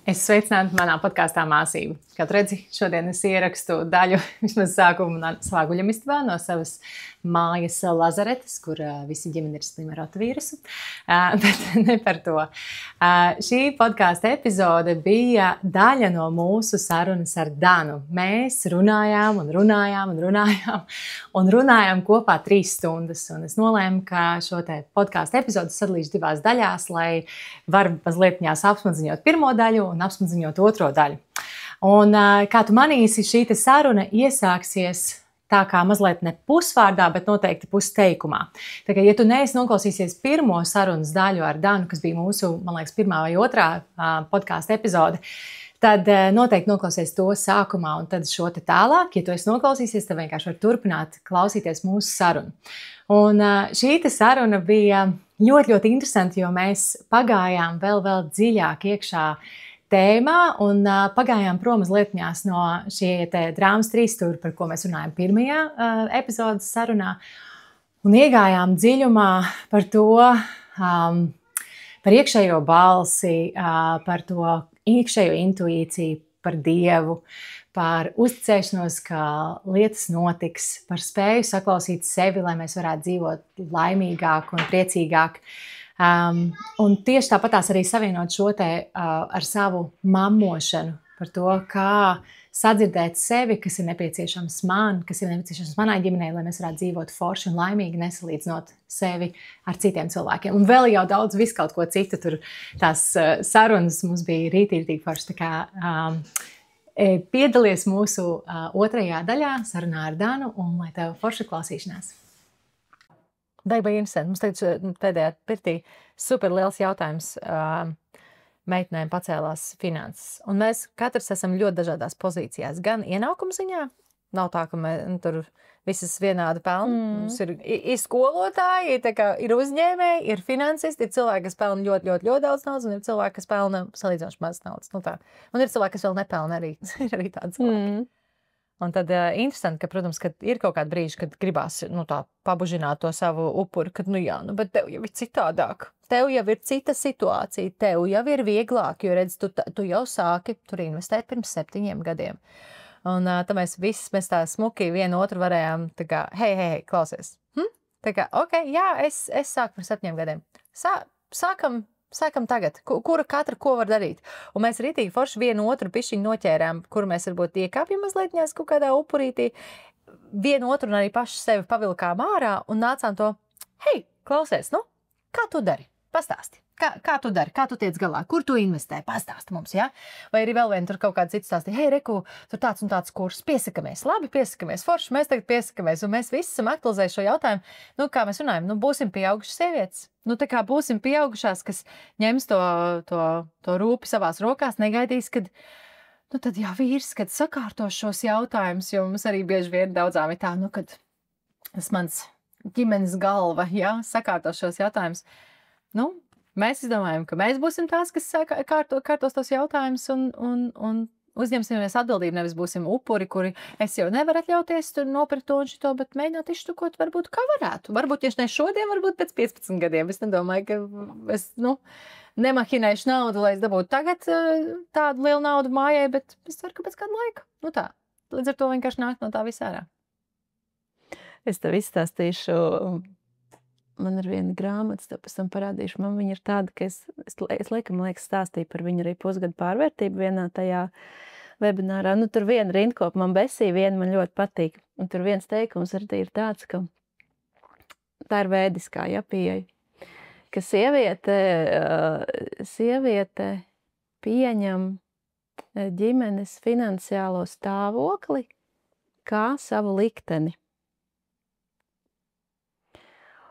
Es sveicinātu manā podkāstā Māsība. Kā redzi, šodien es ierakstu daļu vismaz sākumu savā guļamistabā no savas mājas lazaretes, kur visi ģimene ir slima ar rotvīrusu. Bet ne par to. Šī podkāsta epizode bija daļa no mūsu sarunas ar Danu. Mēs runājām kopā 3 stundas. Un es nolēmu, ka šo te podkāsta epizodu sadalīšu 2 daļās, lai var mazliet viņās apsmadziņot pirmo daļu un apsmadziņot otro daļu. Un, kā tu manīsi, šī saruna iesāksies tā kā mazliet ne pusvārdā, bet noteikti pusteikumā. Tā kā, ja tu neesi noklausīsies pirmo sarunas daļu ar Danu, kas bija mūsu, man liekas, 1. vai 2. podkāsta epizode, tad noteikti noklausies to sākumā un tad šo te tālāk. Ja tu esi noklausīsies, tad vienkārši var turpināt klausīties mūsu sarunu. Un šī te saruna bija ļoti interesanti, jo mēs pagājām vēl dziļāk iekšā tēmā un pagājām prom mazlietņās no šie te drāmas 3 stūri, par ko mēs runājam 1. epizodes sarunā, un iegājām dziļumā par to, par iekšējo balsi, par to iekšējo intuīciju, par Dievu, par uzticēšanos, ka lietas notiks, par spēju saklausīt sevi, lai mēs varētu dzīvot laimīgāk un priecīgāk. Un tieši tāpatās arī savienot šo te ar savu mammošanu, par to, kā sadzirdēt sevi, kas ir nepieciešams man, kas ir nepieciešams manai ģimenei, lai mēs varētu dzīvot forši un laimīgi, nesalīdzinot sevi ar citiem cilvēkiem. Un vēl jau daudz viskaut ko citu, tur tās sarunas mums bija rītīgi forši, tā kā piedalies mūsu 2. daļā sarunā ar Danu un lai tev forša klausīšanās. Daiba interesanti. Mums tagad pēdējā pirtī super liels jautājums meitenēm pacēlās finanses. Un mēs katrs esam ļoti dažādās pozīcijās. Gan ienākumu ziņā, nav tā, ka mēs tur visas vienādi pelna. Mums ir skolotāji, ir uzņēmēji, ir finansisti, ir cilvēki, kas pelna ļoti daudz naudas, un ir cilvēki, kas pelna salīdzinoši maz naudas. Nu tā. Un ir cilvēki, kas vēl nepelna arī. Ir arī tādi cilvēki. Un tad interesanti, ka, protams, kad ir kaut kādi brīži, kad gribās tā pabužināt to savu upuri, kad bet tev jau ir citādāk. Tev jau ir cita situācija, tev jau ir vieglāk, jo redz, tu jau sāki tur investēt pirms 7 gadiem. Un tad mēs tā smuki vienu otru varējām, tā kā, hei, klausies. Tā kā, ok, jā, es sāku pirms 7 gadiem. Sākam tagad, katra ko var darīt. Un mēs rītīgi forši vienu otru pišķiņu noķērām, kuru mēs varbūt iekāpjam mazlietņās kaut kādā upurītī, vienu otru un arī paši sevi pavilkām ārā un nācām to, hei, klausies, kā tu dari? Pastāsti. Kā tu dari? Kā tu tiec galā? Kur tu investē? Pastāsti mums, ja? Vai arī vēl vien tur kaut kāda cita stāsti, hei, reku, tur tāds un tāds kurs, piesakamies, labi, piesakamies, forši, mēs tagad piesakamies, un mēs visi esam aktualizējuši šo jautājumu, kā mēs runājam, būsim pieaugušas sievietes. Tā kā būsim pieaugušās, kas ņems to rūpi savās rokās, negaidīs, kad, tad jā, vīrs, kad sakārtos šos jautājumus, jo mums arī bieži vien daudzām ir tā, kad tas mans ģimenes galva, jā, sakārtos šos jautājumus. Mēs izdomājam, ka mēs būsim tās, kas kārtos tos jautājumus un uzņemsimies atbildību, nevis būsim upuri, kuri es jau nevaru atļauties tur nopirkt to un šito, bet mēģināt izštukot varbūt kā varētu. Varbūt tieši ne šodien, varbūt pēc 15 gadiem. Es nedomāju, ka es, nemahinēšu naudu, lai es dabūtu tagad tādu lielu naudu mājai, bet es ceru, ka pēc kāda laika. Tā. Līdz ar to vienkārši nāk no tā visā ārā. Es tev izstāstīšu. Man ir viena grāmata, tev pēc tam parādīšu. Man viņa ir tāda, ka es laikam stāstīju par viņu arī pusgadu pārvērtību vienā tajā webinārā. Tur viena rindkopa man besīja, viena man ļoti patīk. Un tur viens teikums arī ir tāds, ka tā ir vēdiskā pieeja. Ka sieviete pieņem ģimenes finansiālo stāvokli kā savu likteni.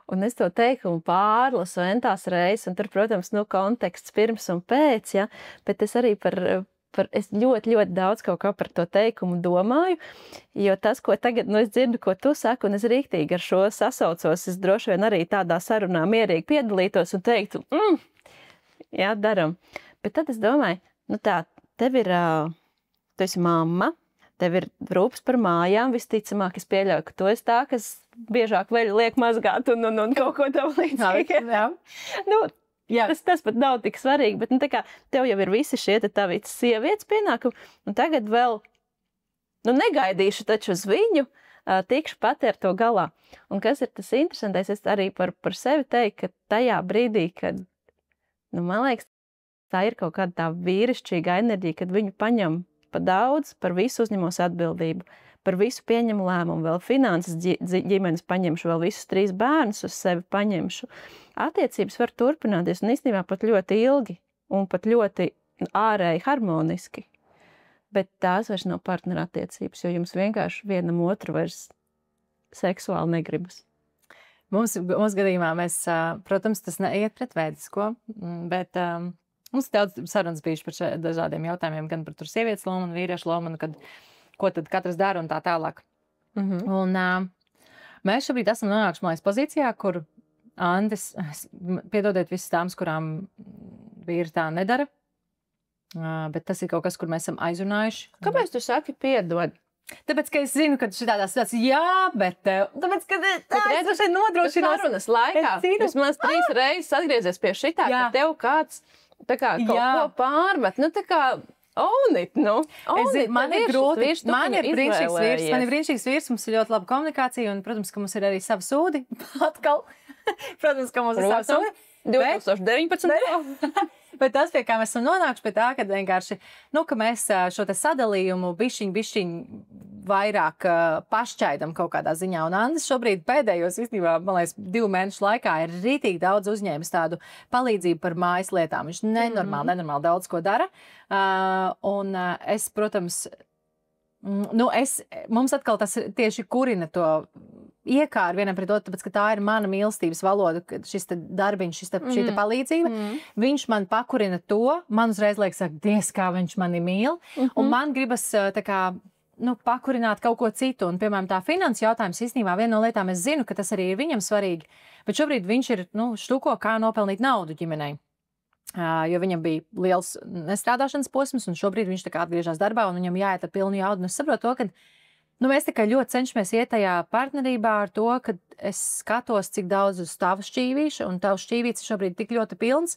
Un es to teikumu pārlasu entās reizes, un tur, protams, konteksts pirms un pēc, ja, bet es arī es ļoti daudz kaut kā par to teikumu domāju, jo tas, ko tagad, es dzirdu, ko tu saki, un es rīktīgi ar šo sasaucos, es droši vien arī tādā sarunā mierīgi piedalītos un teiktu, jā, daram. Bet tad es domāju, tev ir, tu esi mamma, tev ir rūpes par mājām, visticamāk, es pieļauju, ka tu esi tā, kas biežāk vēl liek mazgāt un kaut ko tam līdzīgi. Tas pat nav tik svarīgi, bet tā kā tev jau ir visi šie tavi sievietes pienākumi, un tagad vēl, negaidīšu taču uz viņu, tikšu pati ar to galā. Un kas ir tas interesantais, es arī par sevi teiktu, ka tajā brīdī, kad, man liekas, tā ir kaut kāda tā vīrišķīga enerģija, kad viņu paņem pa daudz, par visu uzņemos atbildību, par visu pieņemu lēmumu, vēl finanses ģimenes paņemšu, vēl visus 3 bērnus uz sevi paņemšu. Attiecības var turpināties un īstenībā pat ļoti ilgi un pat ļoti ārēji harmoniski. Bet tās vairs nav partnerattiecības, jo jums vienkārši vienam otru vairs seksuāli negribas. Mums gadījumā mēs, protams, tas neiet pret vēdisko, bet mums daudz sarunas bijuši par dažādiem jautājumiem, gan par tur sievietes lomu un vīriešu lomu, un ko tad katrs dara un tā tālāk. Un mēs šobrīd esam nonākuši, man liekas, pozīcijā, kur Andis, piedodiet visas tāmas, kurām vīri tā nedara, bet tas ir kaut kas, kur mēs esam aizrunājuši. Kāpēc tu saki piedod? Tāpēc, ka es zinu, ka šitādās situācijas, jā, bet tāpēc, ka es šeit nodrošinās. Sarunas laikā, vismaz 3 reizes atgriezies pie šitā, ka tev kāds tā kā kaut ko pārmet, tā kā own it, man ir grūti, man ir brīnišķīgs vīrs, mums ir ļoti laba komunikācija, un, protams, ka mums ir arī savi sūdi, atkal, protams, ka mums ir savi sūdi. 2019. Bet tas, pie kā mēs esam nonākuši pie tā, ka vienkārši, ka mēs šo te sadalījumu bišķiņ vairāk pašķaidam kaut kādā ziņā. Un Andis šobrīd pēdējos, īstenībā, man liekas, 2 mēnešu laikā ir rītīgi daudz uzņēmis tādu palīdzību par mājas lietām. Viņš nenormāli daudz ko dara. Un es, protams, mums atkal tas tieši kurina to iekāri vienam pret otru, tāpēc, ka tā ir mana mīlestības valoda, šis te darbiņš, šī te palīdzība. Viņš man pakurina to, man uzreiz liekas, Dievs, kā viņš mani mīl, un man gribas tā kā, pakurināt kaut ko citu, un, piemēram, tā finansu jautājums īstenībā viena no lietām, es zinu, ka tas arī ir viņam svarīgi, bet šobrīd viņš ir, štuko, kā nopelnīt naudu ģimenei. Jo viņam bija liels nestrādāšanas posms, un šobrīd viņš tā kā atgriežas darbā, un viņam jāiet ar pilnu jaudu, un es saprotu to, ka mēs tikai ļoti cenšamies iet tajā partnerībā ar to, ka es skatos, cik daudz uz tavu šķīvīšu, un tavs šķīvīts ir šobrīd tik ļoti pilns,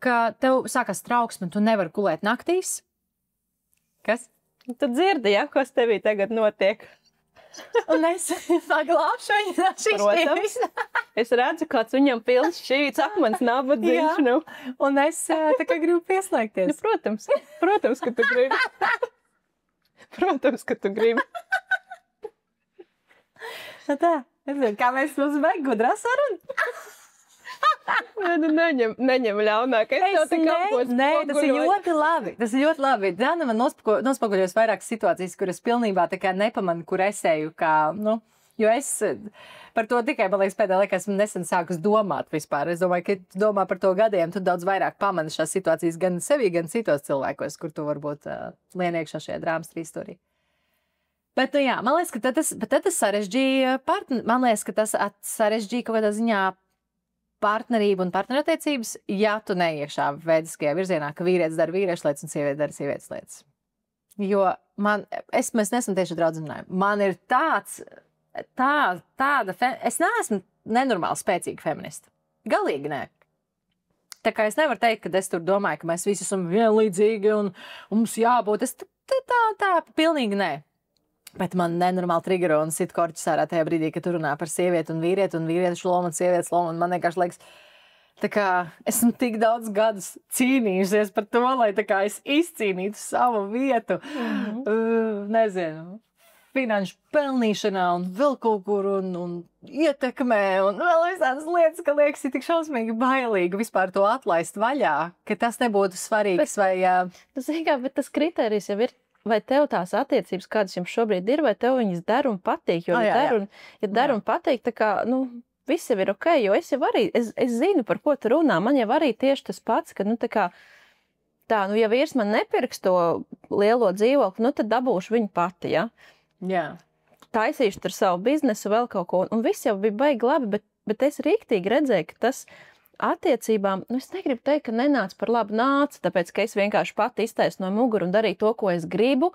ka tev sākas trauksme, un tu nevari gulēt naktīs. Kas? Tu dzirdi, ja, kas tevī tagad notiek? Un es glābšu viņu no šīs šķīvīs. Es redzu, kāds viņam pilns šķīvīts akmens nabadziņš. Un es tā kā gribu pieslēgties. Protams, ka tu gribi. Protams, ka tu gribi. Tā, kā mēs mums vajag gudrā saruna? Neņem ļaunāk. Nē, tas ir ļoti labi. Tas ir ļoti labi. Dana man nospaguļos vairākas situācijas, kur es pilnībā tā kā nepamanu, kur es eju, kā, jo es par to tikai, man liekas, pēdējā laikā esmu nesen sākus domāt vispār. Es domāju, ka tu domā par to gadiem, tu daudz vairāk pamani šās situācijas gan sevī, gan citos cilvēkos, kur tu varbūt lien iekšā šajā drāmas trīsstūrī. Bet, jā, man liekas, ka tas sarežģīja man liekas, ka tas sarežģīja kaut kādā ziņā partnerību un partnerattiecības, ja tu neiekšā vēdiskajā virzienā, ka vīrietis dara vīriešu lietas un sieviete dara sievietes lietas. Jo mēs nesam tieši draudzinājuši. Man ir es neesmu nenormāli spēcīga feminista. Galīgi nē. Tā kā es nevaru teikt, ka es tur domāju, ka mēs visi esam vienlīdzīgi un mums jābūt. Tā pilnīgi nē. Bet man nenormāli trigero un sit korķis ārā tajā brīdī, kad tu runā par sievieti un vīriešu lomu un sievietes lomu, un man vienkārši liekas, tā kā esmu tik daudz gadus cīnījusies par to, lai tā kā es izcīnītu savu vietu, nezinu, finanšu pelnīšanā un vēl kaut kur un ietekmē un vēl visādas lietas, ka liekas ir tik šausmīgi bailīgi vispār to atlaist vaļā, ka tas nebūtu svarīgs vai... Bet tas kriterijs jau ir, vai tev tās attiecības, kādas jums šobrīd ir, vai tev viņas der un patīk, jo ja der un patīk, tā kā, viss jau ir ok, jo es jau arī, es zinu, par ko tu runā, man jau arī tieši tas pats, ka, tā kā, ja vīrs man nepirks to lielo dzīvokli, tad dabūšu viņu pati, ja? Jā. Taisīšu tur savu biznesu, vēl kaut ko, un viss jau bija baigi labi, bet es rīktīgi redzēju, ka tas attiecībām, es negribu teikt, ka nenāca par labu nāca, tāpēc, ka es vienkārši pati iztaisnoju muguru un darīju to, ko es gribu,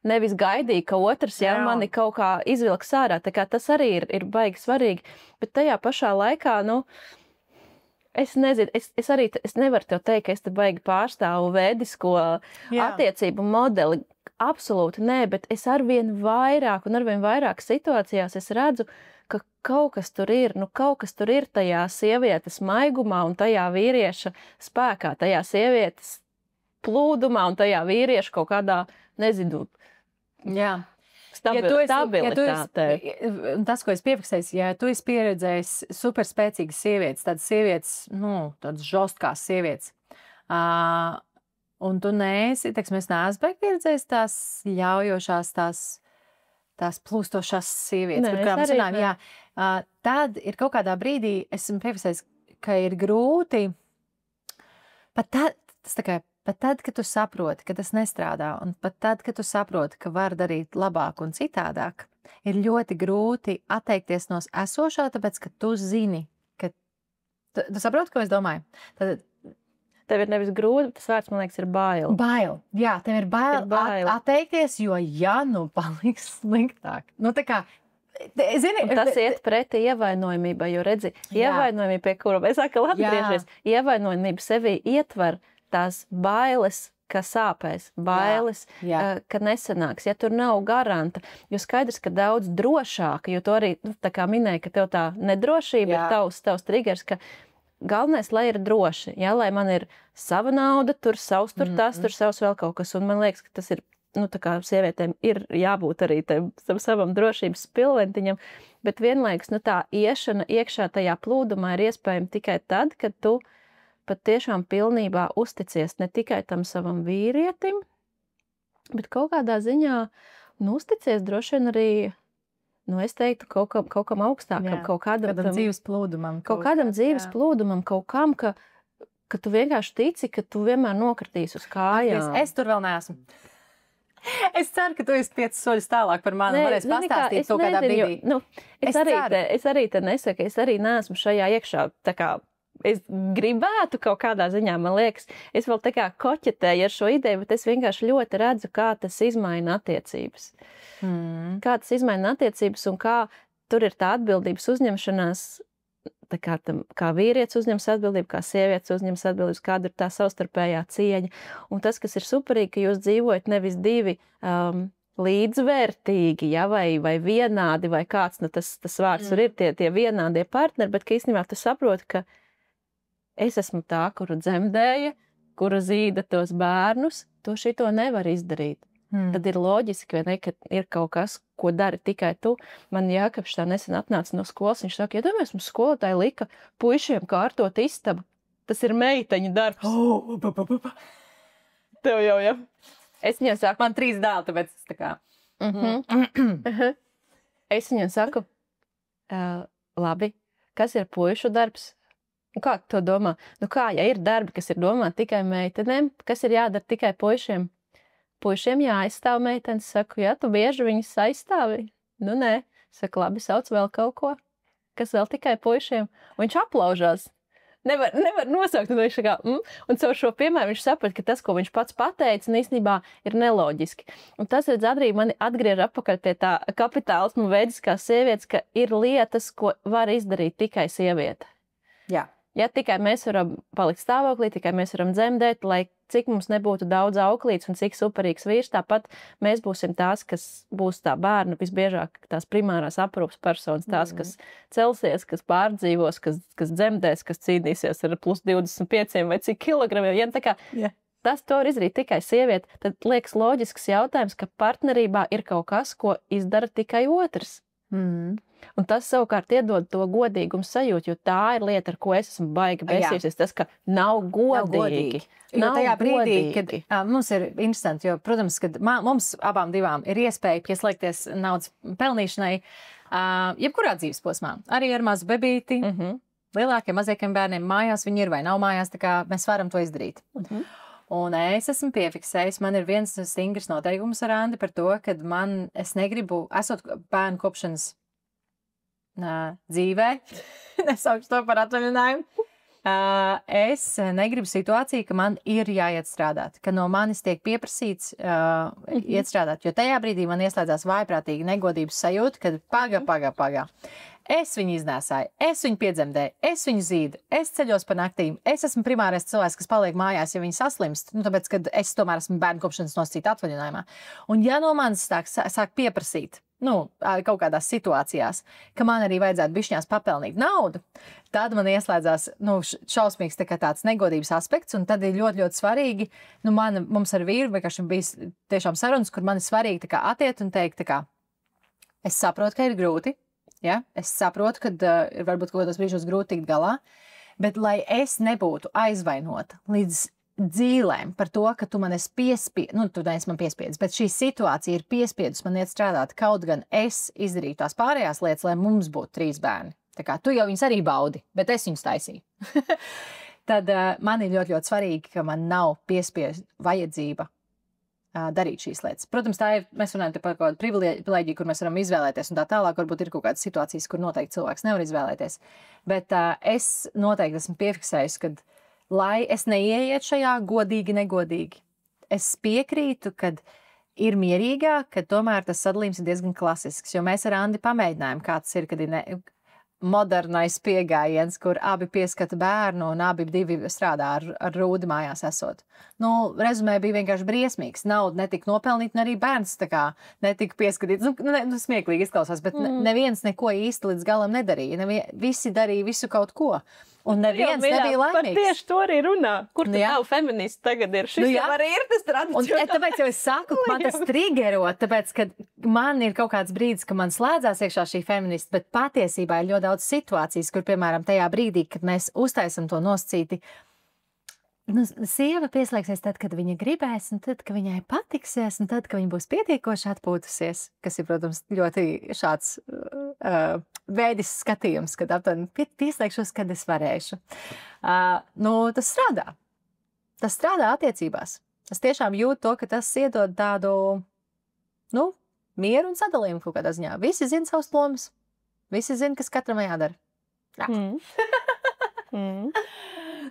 nevis gaidīju, ka otrs mani kaut kā izvilks ārā, tā kā tas arī ir baigi svarīgi, bet tajā pašā laikā, Es nezinu, es arī es nevaru tev teikt, ka es te baigi pārstāvu vēdisko attiecību modeli. Absolūti nē, bet es arvien vairāk situācijās es redzu, ka kaut kas tur ir, kaut kas tur ir tajā sievietes maigumā un tajā vīrieša spēkā, tajā sievietes plūdumā un tajā vīrieša kaut kādā, nezinu, stabilitātē. Tas, ko es piefiksēju, ja tu esi pieredzējis superspēcīgas sievietes, tādas sievietes, tādas žostkās sievietes, un tu neesi, teiksim, es neesmu pieredzējis tās ļaujošās, tās plūstošās sievietes, par kurām runājam, tad ir kaut kādā brīdī, esmu piefiksējis, ka ir grūti, pat tad, kad tu saproti, ka tas nestrādā, un pat tad, kad tu saproti, ka var darīt labāk un citādāk, ir ļoti grūti atteikties no esošā, tāpēc, ka tu zini, ka tu saproti, ko es domāju. Tad tev ir nevis grūti, tas vārds, man liekas, ir bail. Bail. Jā, tev ir bail atteikties, jo paliks sliktāk. Tā kā, zini, un tas iet pretī ievainojumībai, jo redzi, ievainojumība, pie kura mēs atkal atgriežies, ievainojumība sevī ietver tās bailes, ka sāpēs, bailes, ka nesanāks, ja tur nav garanta, jo skaidrs, ka daudz drošāk, jo tu arī, tā kā minēji, ka tev tā nedrošība ir tavs triggers, ka galvenais, lai ir droši, lai man ir sava nauda, tur savs, tur tas, tur savs vēl kaut kas, un man liekas, ka tas ir, tā kā sievietēm ir jābūt arī savam drošības pilventiņam, bet vienlaikus, tā iešana iekšā tajā plūdumā ir iespējama tikai tad, kad tu pat tiešām pilnībā uzticies ne tikai tam savam vīrietim, bet kaut kādā ziņā, uzticies droši vien arī, es teiktu, kaut kam augstākam, kaut kādam dzīves plūdumam. Kaut kādam dzīves plūdumam, kaut kam, ka tu vienkārši tici, ka tu vienmēr nokritīs uz kājām. Es tur vēl neesmu. Es ceru, ka tu esi 5 soļus tālāk par mani, varēs pastāstīt kaut kādā brīdī. Es arī te nesaku, es arī neesmu šajā iekšā, tā kā es gribētu kaut kādā ziņā, man liekas, es vēl tā kā koķetēju ar šo ideju, bet es vienkārši ļoti redzu, kā tas izmaina attiecības. Kā tas izmaina attiecības un kā tur ir tā atbildības uzņemšanās, tā kā vīrietis uzņems atbildību, kā sievietes uzņems atbildības, kāda ir tā savstarpējā cieņa. Un tas, kas ir superīgi, ka jūs dzīvojat nevis divi līdzvērtīgi, vai vienādi, vai kāds, tas vārds tur ir tie vienādie partneri, bet ka īstenībā tu saproti, ka es esmu tā, kura dzemdēja, kura zīda tos bērnus, to šito nevar izdarīt. Tad ir loģiski, ka ir kaut kas, ko dari tikai tu. Man Jākapš tā nesen atnāca no skolas, viņš saka, domājies, mums skolotāji lika puišiem kārtot istabu. Tas ir meiteņu darbs. Tev jau. Es viņam saku. Man 3 dēli, tāpēc es tā kā. Es viņam saku, labi, kas ir puišu darbs? Kā tu to domā? Ja ir darbi, kas ir domāti tikai meitenēm, kas ir jādara tikai puišiem? Puišiem jāaizstāv meitenes. Saku, tu bieži viņas aizstāvi? Nē. Saku, labi, sauc vēl kaut ko, kas vēl tikai puišiem. Un viņš aplaužās. Nevar nosaukt, un viņš kā, un caur šo piemēru viņš saprata, ka tas, ko viņš pats pateica, īstenībā ir neloģiski. Un tas, redz, arī mani atgriež atpakaļ pie tā kapitālismu veidiskās sievietes, ka ir lietas, ko var izdarīt tikai sieviete. Jā. Ja tikai mēs varam palikt stāvoklī, tikai mēs varam dzemdēt, lai cik mums nebūtu daudz auklītes un cik superīgs vīrs, tāpat mēs būsim tās, kas būs tā bērna visbiežāk tās primārās aprūpas personas, tās, kas celsies, kas pārdzīvos, kas dzemdēs, kas cīnīsies ar plus 25 vai cik kilogramiem. Ja tā kā tas to var izdarīt tikai sieviete, tad liekas loģisks jautājums, ka partnerībā ir kaut kas, ko izdara tikai otrs. Un tas savukārt iedod to godīgumu sajūtu, jo tā ir lieta, ar ko es esmu baigi besījusies, tas, ka nav godīgi. Jo tajā brīdī, kad mums ir interesanti, jo, protams, kad mums abām divām ir iespēja pieslēgties naudas pelnīšanai jebkurā dzīves posmā, arī ar mazu bebīti, lielākiem, mazākiem bērniem mājās, viņi ir vai nav mājās, tā kā mēs varam to izdarīt. Un es esmu piefiksējis, man ir viens stingrs noteikums ar Andi par to, ka es negribu, esot bērnu kopšanas dzīvē, nesaukšu to par atvaļinājumu, Es negribu situāciju, ka man ir jāiet strādāt, ka no manis tiek pieprasīts iet strādāt, jo tajā brīdī man ieslēdzās vājprātīgi negodības sajūta, kad paga. Es viņu iznēsāju, es viņu piedzemdēju, es viņu zīdu, es ceļos pa naktīm, es esmu primārais cilvēks, kas paliek mājās, ja viņi saslimst, tāpēc, kad es tomēr esmu bērnu kopšanas nosacīta atvaļinājumā. Un ja no manis sāk pieprasīt, kaut kādās situācijās, ka man arī vajadzētu bišķiņās papelnīt naudu, tad man ieslēdzās šausmīgs tāds negodības aspekts, un tad ir ļoti, ļoti svarīgi, mums ar vīru vienkārši bija tiešām sarunas, kur man ir svarīgi atiet un teikt, es saprotu, ka ir grūti, ja? Es saprotu, ka varbūt kaut kādos brīžos grūti tikt galā, bet lai es nebūtu aizvainota līdz dzīlēm par to, ka tu man esi piespiedis, tu neesi man piespiedis, bet šī situācija ir piespiedus man iet strādāt, kaut gan es izdarīju tās pārējās lietas, lai mums būtu 3 bērni. Tā kā tu jau viņus arī baudi, bet es viņus taisīju. Tad man ir ļoti, ļoti svarīgi, ka man nav piespiest vajadzība darīt šīs lietas. Protams, mēs runājam par kaut kādu privilēģiju, kur mēs varam izvēlēties, un tā tālāk varbūt ir kaut kādas situācijas, kur noteikti cilvēks nevar izvēlēties. Bet es noteikti esmu piefiksējusi, ka lai es neieietu šajā godīgi, negodīgi, es piekrītu, ka ir mierīgāk, ka tomēr tas sadalījums ir diezgan klasisks, jo mēs ar Andi pamēģinājām, kāds ir, kad ir modernais pieejams, kur abi pieskata bērnu un abi strādā ar rūdi mājās esot. Rezumē bija vienkārši briesmīgs. Nauda netika nopelnīta, un arī bērns netika pieskatīts. Smieklīgi izklausās, bet neviens neko īsti līdz galam nedarīja. Visi darīja visu kaut ko. Un neviens nebija laimīgs. Tieši to arī runā. Kur tad nav feministi tagad ir? Šis jau arī ir tas tradicionāls. Tāpēc jau es saku, ka man tas triggerot, tāpēc, ka man ir kaut kāds brīdis, ka man slēdzās iekšā šī feminista, bet patiesībā ir ļoti daudz situācijas, kur, piemēram, tajā brīdī, kad mēs uztaisam to nosacīti, sieva pieslēgsies tad, kad viņa gribēs, un tad, kad viņai patiksies, un tad, kad viņa būs pietiekoši atpūtusies, kas ir, protams, ļoti šāds vēdis skatījums, kad aptuveni pieslēgšos, kad es varēšu. Tas strādā. Tas strādā attiecībās. Es tiešām jūtu to, ka tas iedod tādu, mieru un sadalījumu kaut kādā ziņā. Visi zina savus lomas. Visi zina, kas katram jādara.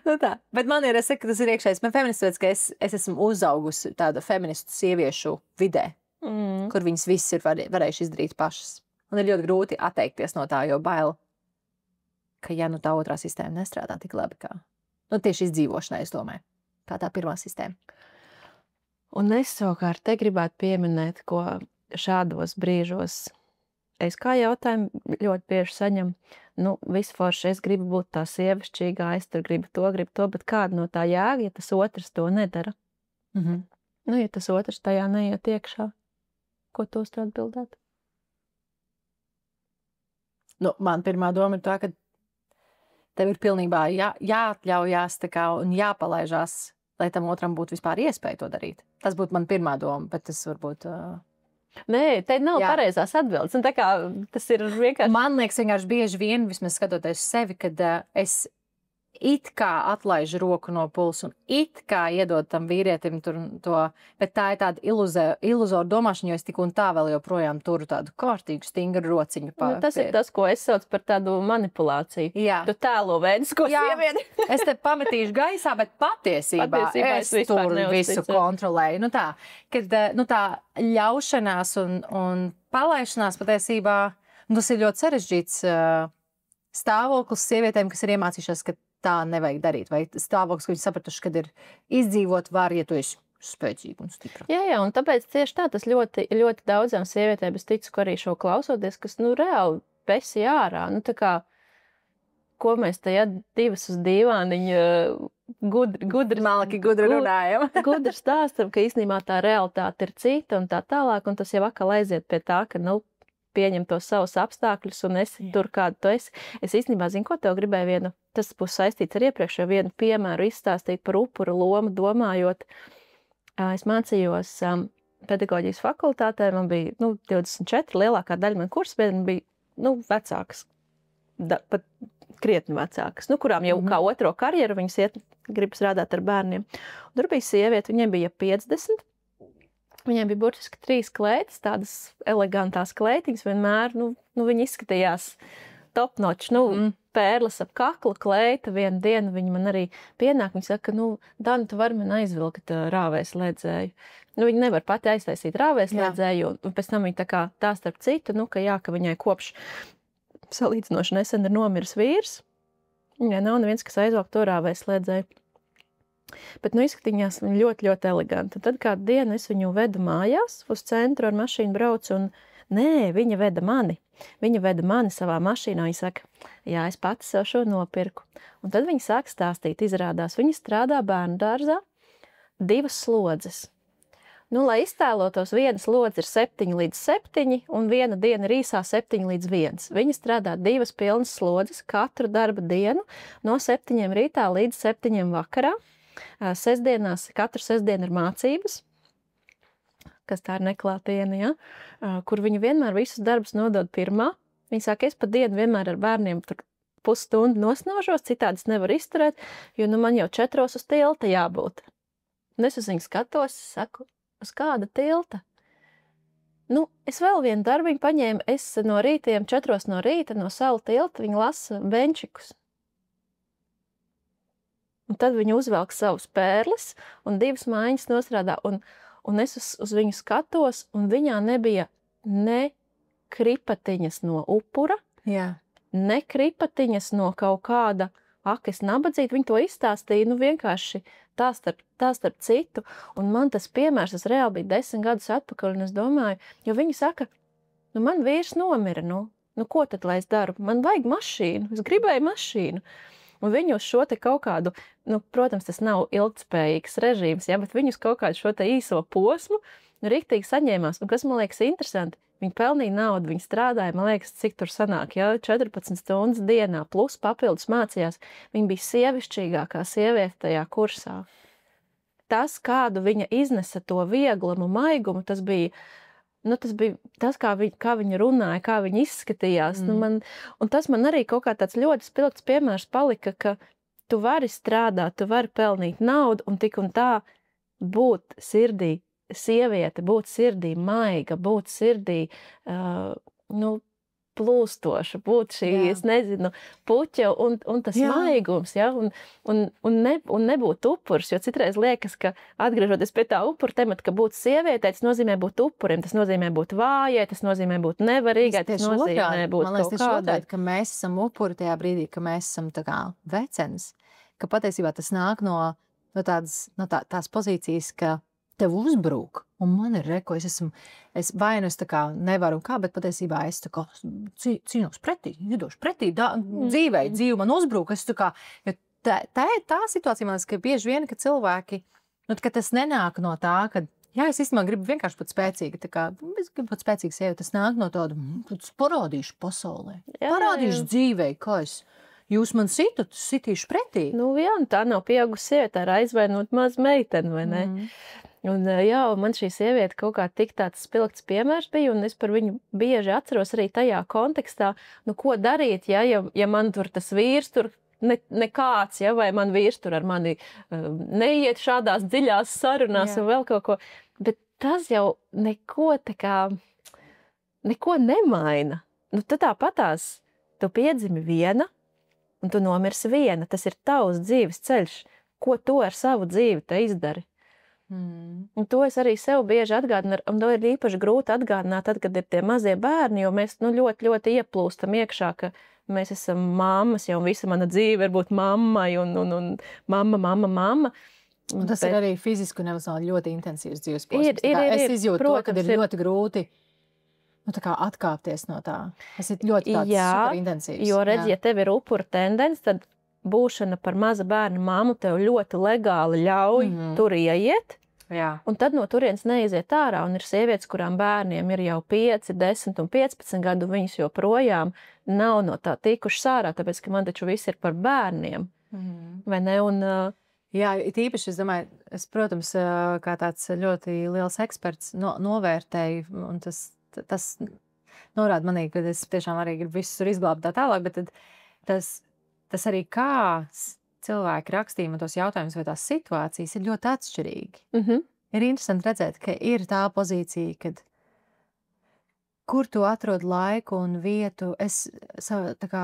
Tā. Bet man ir, es saku, ka tas ir iekšējais. Man feminists, ka es esmu uzaugusi tāda feministu sieviešu vidē, kur viņas viss ir varējuši izdarīt pašas. Un ir ļoti grūti atteikties no tā, jo bail, ka tā otrā sistēma nestrādā tik labi kā. Tieši izdzīvošanai, es domāju, kā tā pirmā sistēma. Un es savukārt te gribētu pieminēt, ko šādos brīžos es kā jautājumu ļoti bieži saņemu. Visforši es gribu būt tā sievišķīgā, es tur gribu to, bet kāda no tā jēga, ja tas otrs to nedara? Ja tas otrs tajā neiet iekšā, ko tu uz to atbildētu? Man pirmā doma ir tā, ka tev ir pilnībā jāatļaujās un jāpalaižās, lai tam otram būtu vispār iespēja to darīt. Tas būtu man pirmā doma, bet tas varbūt... Nē, te nav pareizās atbildes. Un tas ir vienkārši... Man liekas, vienkārši bieži vien, vismaz skatoties sevi, kad es it kā atlaižu roku no pulsa un it kā iedod tam vīrietim to, bet tā ir tāda iluzora domāšana, jo es tik un tā vēl joprojām turu tādu kārtīgu, stingru rociņu. Tas ir tas, ko es saucu par tādu manipulāciju. Jā. Tu tēlo veidisko sievieti. Es te pametīšu gaisā, bet patiesībā es tur visu kontrolēju. Tā ļaušanās un palaišanās patiesībā, tas ir ļoti sarežģīts stāvoklis sievietēm, kas ir iemācījušās, ka tā nevajag darīt, vai stāvoklis, ko viņi sapratuši, kad ir izdzīvot var, ja tu esi spēcīga un stipra. Jā, un tāpēc tieši tā, tas ļoti, ļoti daudzām sievietēm, es ticu, ka arī šo klausoties, kas, reāli pesi ārā, ko mēs tajā divas uz dīvāniņa gudri runājam. Gudri stāstam, ka īstenībā tā realitāte ir cita un tā tālāk, un tas jau atkal aiziet pie tā, ka, pieņem tos savus apstākļus un esi tur, kādu tu esi. Es īstenībā zinu, ko tev gribēju tas būs saistīts ar iepriekšējo vienu piemēru izstāstīt par upuru lomu, domājot. Es mācījos pedagoģijas fakultātē, man bija 24, lielākā daļa man kursbiedri bija vecākas, pat krietni vecākas, kurām jau kā otro karjeru viņas grib strādāt ar bērniem. Un tur bija sieviete, viņiem bija 50. Viņiem bija burtiski 3 kleitas, tādas elegantās kleitiņas vienmēr, viņi izskatījās top notch, pērles ap kaklu, kleita. Vienu dienu viņa man arī pienāk, viņa saka, Dani, tu vari man aizvilkt rāvēslēdzēju. Viņa nevar pati aiztaisīt rāvēslēdzēju, un pēc tam viņa tā starp citu, ka viņai kopš salīdzinoši nesen ir nomiris vīrs. Viņai nav neviens, kas aizvilkt to rāvēslēdzēju. Bet, izskatījās viņa ļoti, ļoti eleganta. Tad kādu dienu es viņu vedu mājās, uz centru ar mašīnu braucu, un nē, viņa veda mani. Viņa veda mani savā mašīnā. Viņa saka, jā, es pati sev šo nopirku. Un tad viņa sāk stāstīt, izrādās, viņa strādā bērnu dārzā 2 slodzes. Lai iztēlotos, viena slodze ir 7 līdz 7, un viena diena ir īsā 7 līdz 1. Viņa strādā 2 pilnas slodzes katru darba dienu no 7 rītā līdz 7 vakarā. Sestdienās, katru sestdienu ir mācības, kas tā ir neklātiena, ja? Kur viņa vienmēr visus darbus nodod pirmā. Viņa saka, es pa dienu vienmēr ar bērniem tur pusstundu nosnožos, citādi es nevaru izturēt, jo man jau 4 uz tilta jābūt. Un es uz viņu skatos, saku, uz kāda tilta? Es vēl vienu darbiņu paņēmu, es no rītiem 4 no rīta no Salu tilta, viņa lasa benčikus. Un tad viņa uzvelk savus pērles un 2 mājiņas nostrādā. Un es uz viņu skatos, un viņā nebija ne kripatiņas no upura, ne kripatiņas no kaut kāda es nabadzīta. Viņa to izstāstīja, vienkārši tā starp citu. Un man tas piemērs, tas reāli bija 10 gadus atpakaļ, un es domāju, jo viņa saka, man vīrs nomira, ko tad lai es daru? Man vajag mašīnu, es gribēju mašīnu. Un viņi uz šo te kaut kādu, protams, tas nav ilgtspējīgs režīms, bet viņi uz kaut kādu šo te īso posmu riktīgi saņēmās. Un kas man liekas interesanti, viņi pelnīja naudu, viņi strādāja, man liekas, cik tur sanāk, 14 stundas dienā, plus papildus mācījās. Viņa bija sievišķīgākā sieviete tajā kursā. Tas, kādu viņa iznesa to vieglumu, maigumu, tas bija tas, kā viņa runāja, kā viņa izskatījās. Un tas man arī kaut kā tāds ļoti spilgts piemērs palika, ka tu vari strādāt, tu vari pelnīt naudu un tik un tā būt sirdī sieviete, būt sirdī maiga, būt sirdī plūstoša, būt šī, es nezinu, puķa un tas maigums, un nebūt upurs, jo citreiz liekas, ka atgriežoties pie tā upura temata, ka būt sievietē, tas nozīmē būt upurim, tas nozīmē būt vājai, tas nozīmē būt nevarīgai, tas nozīmē būt kaut kādai. Ka mēs esam upuri tajā brīdī, ka mēs esam tā kā vecenis, ka patiesībā tas nāk no tās pozīcijas, ka tev uzbrūk, un man ir es vai nu es tā kā nevaru kā, bet patiesībā es tā kā cīnos pretī, iedošu pretī dzīvei, dzīve man uzbrūk, es tā kā, jo tā situācija, man liekas, ka bieži vien, ka cilvēki, ka tas nenāk no tā, ka, es īstenībā gribu vienkārši būt spēcīga, tā kā, es gribu būt spēcīga sieviete, tas nāk no tāda, parādīšu pasaulē, parādīšu dzīvei, kā jūs man sitīšu pretī. Tā nav pieaugusi sieviete, tā ir aizvainot maz meiteni, vai ne? Un man šī sieviete kaut kā tik tāds spilgts piemērs bija, un es par viņu bieži atceros arī tajā kontekstā, ko darīt, ja man tur tas vīrs tur nekāds, vai man vīrs tur ar mani neiet šādās dziļās sarunās un vēl kaut ko, bet tas jau neko nemaina. Tad tāpatās tu piedzimi viena, un tu nomirsi viena, tas ir tavs dzīves ceļš, ko tu ar savu dzīvi te izdari. Un to es arī sev bieži atgādinu, un to ir īpaši grūti atgādināt tad, kad ir tie mazie bērni, jo mēs ļoti, ļoti ieplūstam iekšā, ka mēs esam mammas, un visa mana dzīve ir būt mammai, un mamma. Un tas ir arī fiziski un emocionāli ļoti intensīvs dzīves posms. Es izjūtu to, kad ir ļoti grūti atkāpties no tā. Tas ir ļoti tāds superintensīvs. Jo redz, ja tev ir upura tendence, tad būšana par maza bērna mammu tev ļoti legāli ļauj tur ieiet, un tad no turienes neiziet ārā, un ir sievietes, kurām bērniem ir jau 5, 10 un 15 gadu, viņas joprojām nav no tā tikušas ārā, tāpēc, ka man taču viss ir par bērniem, vai ne, un... Tīpaši, es domāju, protams, kā tāds ļoti liels eksperts novērtēju, un tas norāda manī, ka es tiešām arī gribu visus tur izglābt tā tālāk, bet tad tas arī kā cilvēki rakstīja man tos jautājumus vai tās situācijas ir ļoti atšķirīgi. Ir interesanti redzēt, ka ir tā pozīcija, kad kur tu atrod laiku un vietu. Es tā kā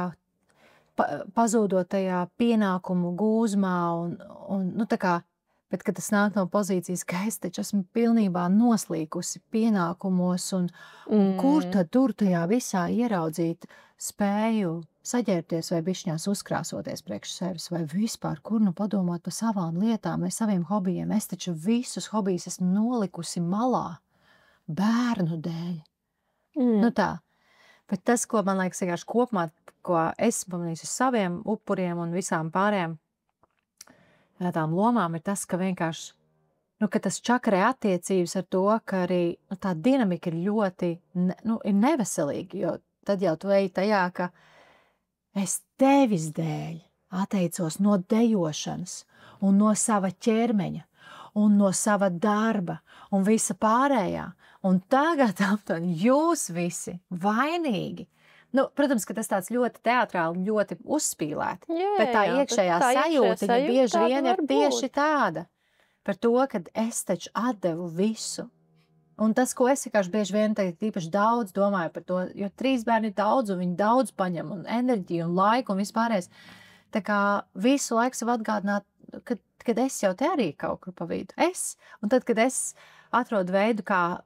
pazūdot tajā pienākumu gūzmā un nu, tā kā, bet, kad tas nāk no pozīcijas, ka es taču esmu pilnībā noslīkusi pienākumos un kur tad tur tajā visā ieraudzīt spēju saģērbties vai bišķiņās uzkrāsoties priekš sevis vai vispār, kur nu padomāt par savām lietām vai saviem hobijiem. Es taču visus hobijus esmu nolikusi malā bērnu dēļ. Nu tā. Bet tas, ko man liekas vienkārši kopumā, ko es pamanīju uz saviem upuriem un visām pārējām tām lomām, ir tas, ka vienkārši, nu, ka tas čakarē attiecības ar to, ka arī nu, tā dinamika ir ļoti, ir neveselīga, jo tad jau tu ej tajā, ka es tevis dēļ atteicos no dejošanas un no sava ķermeņa un no sava darba un visa pārējā. Un tagad jūs visi vainīgi. Nu, protams, ka tas tāds ļoti teatrāli, ļoti uzspīlēti, bet tā iekšējā sajūta bieži vien ir tieši tāda par to, ka es taču atdevu visu. Un tas, ko es vienkārši bieži vien tagad īpaši daudz domāju par to, jo 3 bērni ir daudz un viņi daudz paņem un enerģiju un laiku un vispārējais. Tā kā visu laiku sev atgādināt, kad es jau te arī kaut kur pa vidu. Un tad, kad es atrodu veidu, kā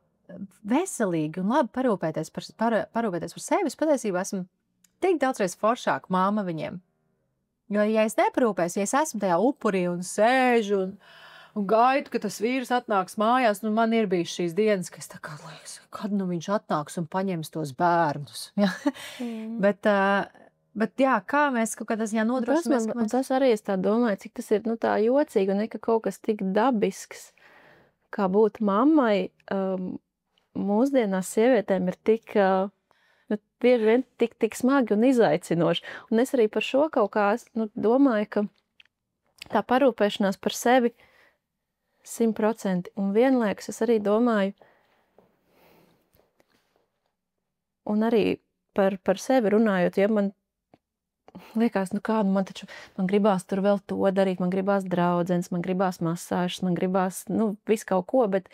veselīgi un labi parūpēties par sevi, es patiesībā esmu tik daudzreiz foršāk māma viņiem. Jo, ja es neparūpēs, ja es esmu tajā upurī un sēžu un gaidu, ka tas vīrs atnāks mājās, nu man ir bijis šīs dienas, ka es tā kā liekas, kad nu viņš atnāks un paņems tos bērnus. Ja? Bet jā, kā mēs kaut kādā ziņā nodrošinamies? Tas arī es tā domāju, cik tas ir nu, tā jocīgi un ka kaut kas tik dabisks, kā būt mammai, mūsdienās sievietēm ir tik, bieži vien tik smagi un izaicinoši. Un es arī par šo kaut kā domāju, ka tā parūpēšanās par sevi 100%. Un vienlaikus es arī domāju, un arī par sevi runājot, ja man liekas, man gribās tur vēl to darīt, man gribās draudzenes, man gribās masāžas, man gribās, visu kaut ko, bet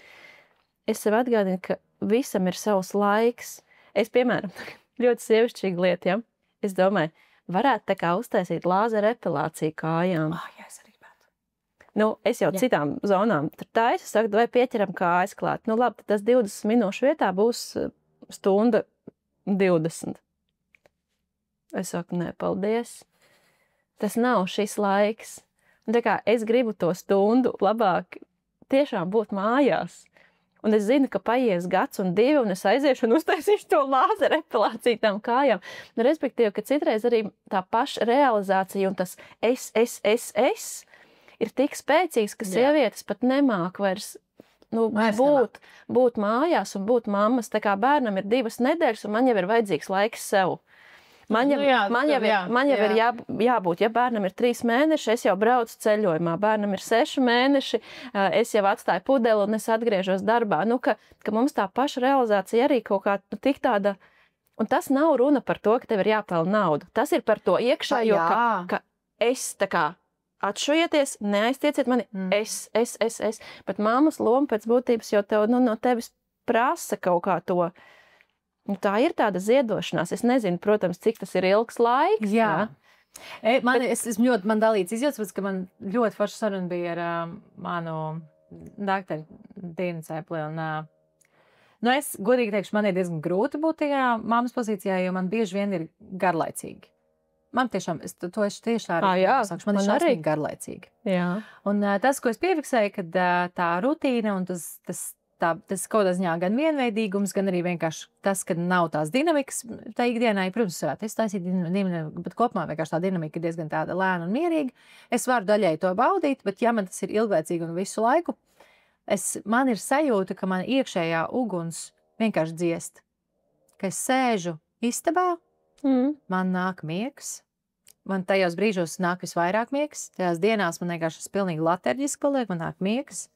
es sev atgādinu, ka visam ir savs laiks. Es, piemēram, ļoti sievišķīga lieta, ja? Es domāju, varētu tā kā uztaisīt lāzera epilāciju kājām. Jā, es arī gribētu. Es jau citām zonām tur taisu, saku, vai pieķeram kājas klāt. Labi, tad tas 20 minūšu vietā būs stunda 20. Es saku, nē, paldies. Tas nav šis laiks. Un tā kā es gribu to stundu labāk tiešām būt mājās. Un es zinu, ka paies gads un 2, un es aiziešu un uztaisīšu to lāzera epilāciju tam kājām. Respektīvi, ka citreiz arī tā paša realizācija un tas es ir tik spēcīgs, ka sievietes pat nemāk vairs būt mājās un būt mammas. Tā kā bērnam ir 2 nedēļas, un man jau ir vajadzīgs laiks sev. Man jau ir jābūt, ja bērnam ir 3 mēneši, es jau braucu ceļojumā, bērnam ir 6 mēneši, es jau atstāju pudeli un es atgriežos darbā. Ka mums tā paša realizācija arī kaut kā tik tāda, un tas nav runa par to, ka tev ir jāpelna naudu. Tas ir par to iekšējo, ka es tā kā atšujieties, neaiztieciet mani, es. Bet mammas loma pēc būtības jau tev, no tevis prasa kaut kā to. Tā ir tāda ziedošanās. Es nezinu, protams, cik tas ir ilgs laiks. Jā. Man dalīts izjūtas, ka man ļoti forša saruna bija ar manu daktaru Dīnu Cepli. Es godīgi teikšu, man ir diezgan grūti būt tajā mammas pozīcijā, jo man bieži vien ir garlaicīgi. Man tiešām, to es tieši arī sākšu, man ir šausmīgi garlaicīgi. Jā. Un tas, ko es piefiksēju, kad tā rutīna un tas kaut kādā ziņā gan vienveidīgums, gan arī vienkārši tas, ka nav tās dinamikas tā ikdienā, protams, varētu iztaisīt dinamiku, bet kopumā vienkārši tā dinamika ir diezgan tāda lēna un mierīga. Es varu daļai to baudīt, bet ja man tas ir ilglaicīgi un visu laiku, man ir sajūta, ka man iekšējā uguns vienkārši dziest. Ka es sēžu istabā, man nāk miegs, man tajos brīžos nāk visvairāk miegs, tajās dienās man vienkārši pilnīgi letarģiski paliek, man nāk miegs.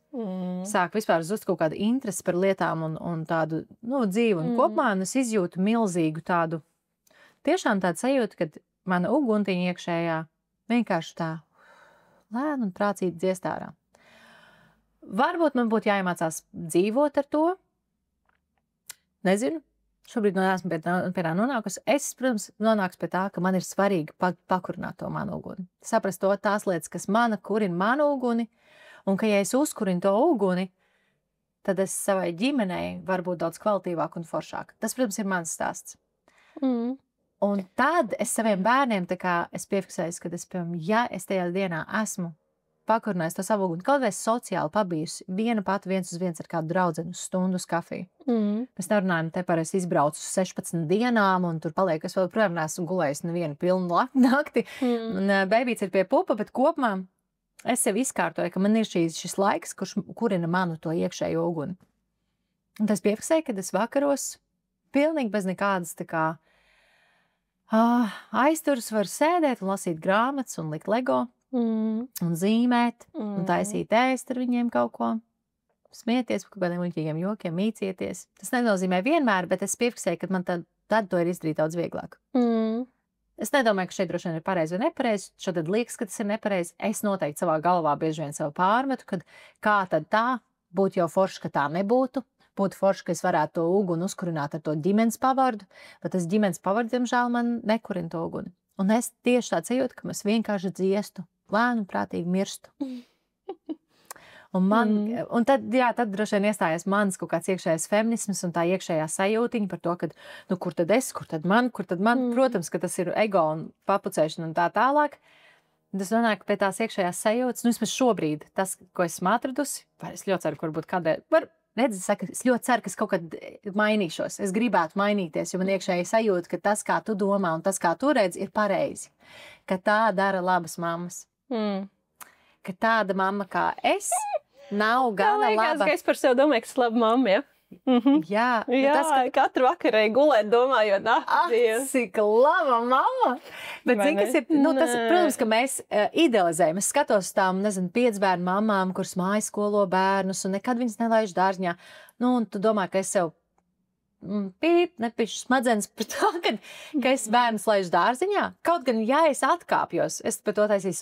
Sāk vispār zust kaut kāda interese par lietām un tādu dzīvi un kopumā, un es izjūtu milzīgu tādu, tiešām tādu sajūtu, kad mana uguntiņa iekšējā vienkārši tā lēna un prācīgi dziest ārā. Varbūt man būtu jāiemācās dzīvot ar to, nezinu, Šobrīd neesmu pie tā nonākusi. Es, protams, nonāku pie tā, ka man ir svarīgi pakurināt to manu uguni. Saprast tās lietas, kas kurina manu uguni, un ka, ja es uzkurinu to uguni, tad es savai ģimenei varu būt daudz kvalitīvāk un foršāk. Tas, protams, ir mans stāsts. Un tad es saviem bērniem es piefiksēju, ka ja es tajā dienā esmu pakurinājis to savu uguni, kaut vai sociāli pabijusi viena pati 1 uz 1 ar kādu draudzeni uz stundu uz kafiju. Mēs nerunājam te par es izbraucu uz 16 dienām un tur palieku. Es vēl, protams, neesmu gulējis nevienu pilnu nakti. Un bēbīts ir pie pupa, bet kopumā es sev izkārtoju, ka man ir šis laiks, kurš kurina manu to iekšējo uguni. Un tas piefiksēja, kad es vakaros pilnīgi bez nekādas aizturas var sēdēt un lasīt grāmatas un likt lego un zīmēt un taisīt ēst ar viņiem kaut ko, smieties par kādiem muļķīgiem jokiem, mīcieties. Tas nenozīmē vienmēr, bet es piefiksēju, ka man tad to ir izdarīt daudz vieglāk. Es nedomāju, ka šeit droši vien ir pareizi vai nepareizi. Šodien liekas, ka tas ir nepareizi. Es noteikti savā galvā bieži vien sev pārmetu, kad kā tad tā, būtu jau forši, ka tā nebūtu. Būtu forši, ka es varētu to uguni uzkurināt ar to ģimenes pavardu, bet tas ģimenes pavards, diemžēl, man nekurina to uguni. Un es tieši tāds jūtu, ka mēs vienkārši dziestu, lēnu prātīgi mirstu. Un tad droši vien iestājās mans kaut kāds iekšējais feminisms un tā iekšējā sajūtiņa par to, ka, kur tad es, kur tad man. Protams, ka tas ir ego un papucēšana un tā tālāk. Es nonāku pie tās iekšējās sajūtas, vismaz šobrīd, tas, ko esmu atradusi, es ļoti ceru, ka varbūt kādēļ, es ļoti ceru, ka es kaut kad mainīšos. Es gribētu mainīties, jo man iekšēji sajūta, ka tas, kā tu domā un tas, kā tu redzi, ir pareizi. Ka tā dara labas mammas. Ka tāda mamma kā es nav gana laba. Ka es par sevi domāju, ka es labu mammu, ja? Jā, tas, ka katru vakarēju gulēt domājot, cik laba mamma! Bet zini, kas ir, tas, protams, ka mēs idealizējam. Es skatos tām, 5 bērnu mamām, kuras mājas skolo bērnus un nekad viņas nelaiž dārziņā. Un tu domā, ka es sev nepišu smadzenes par to, ka es bērnus laižu dārziņā. Kaut gan, ja es atkāpjos, es par to taisīju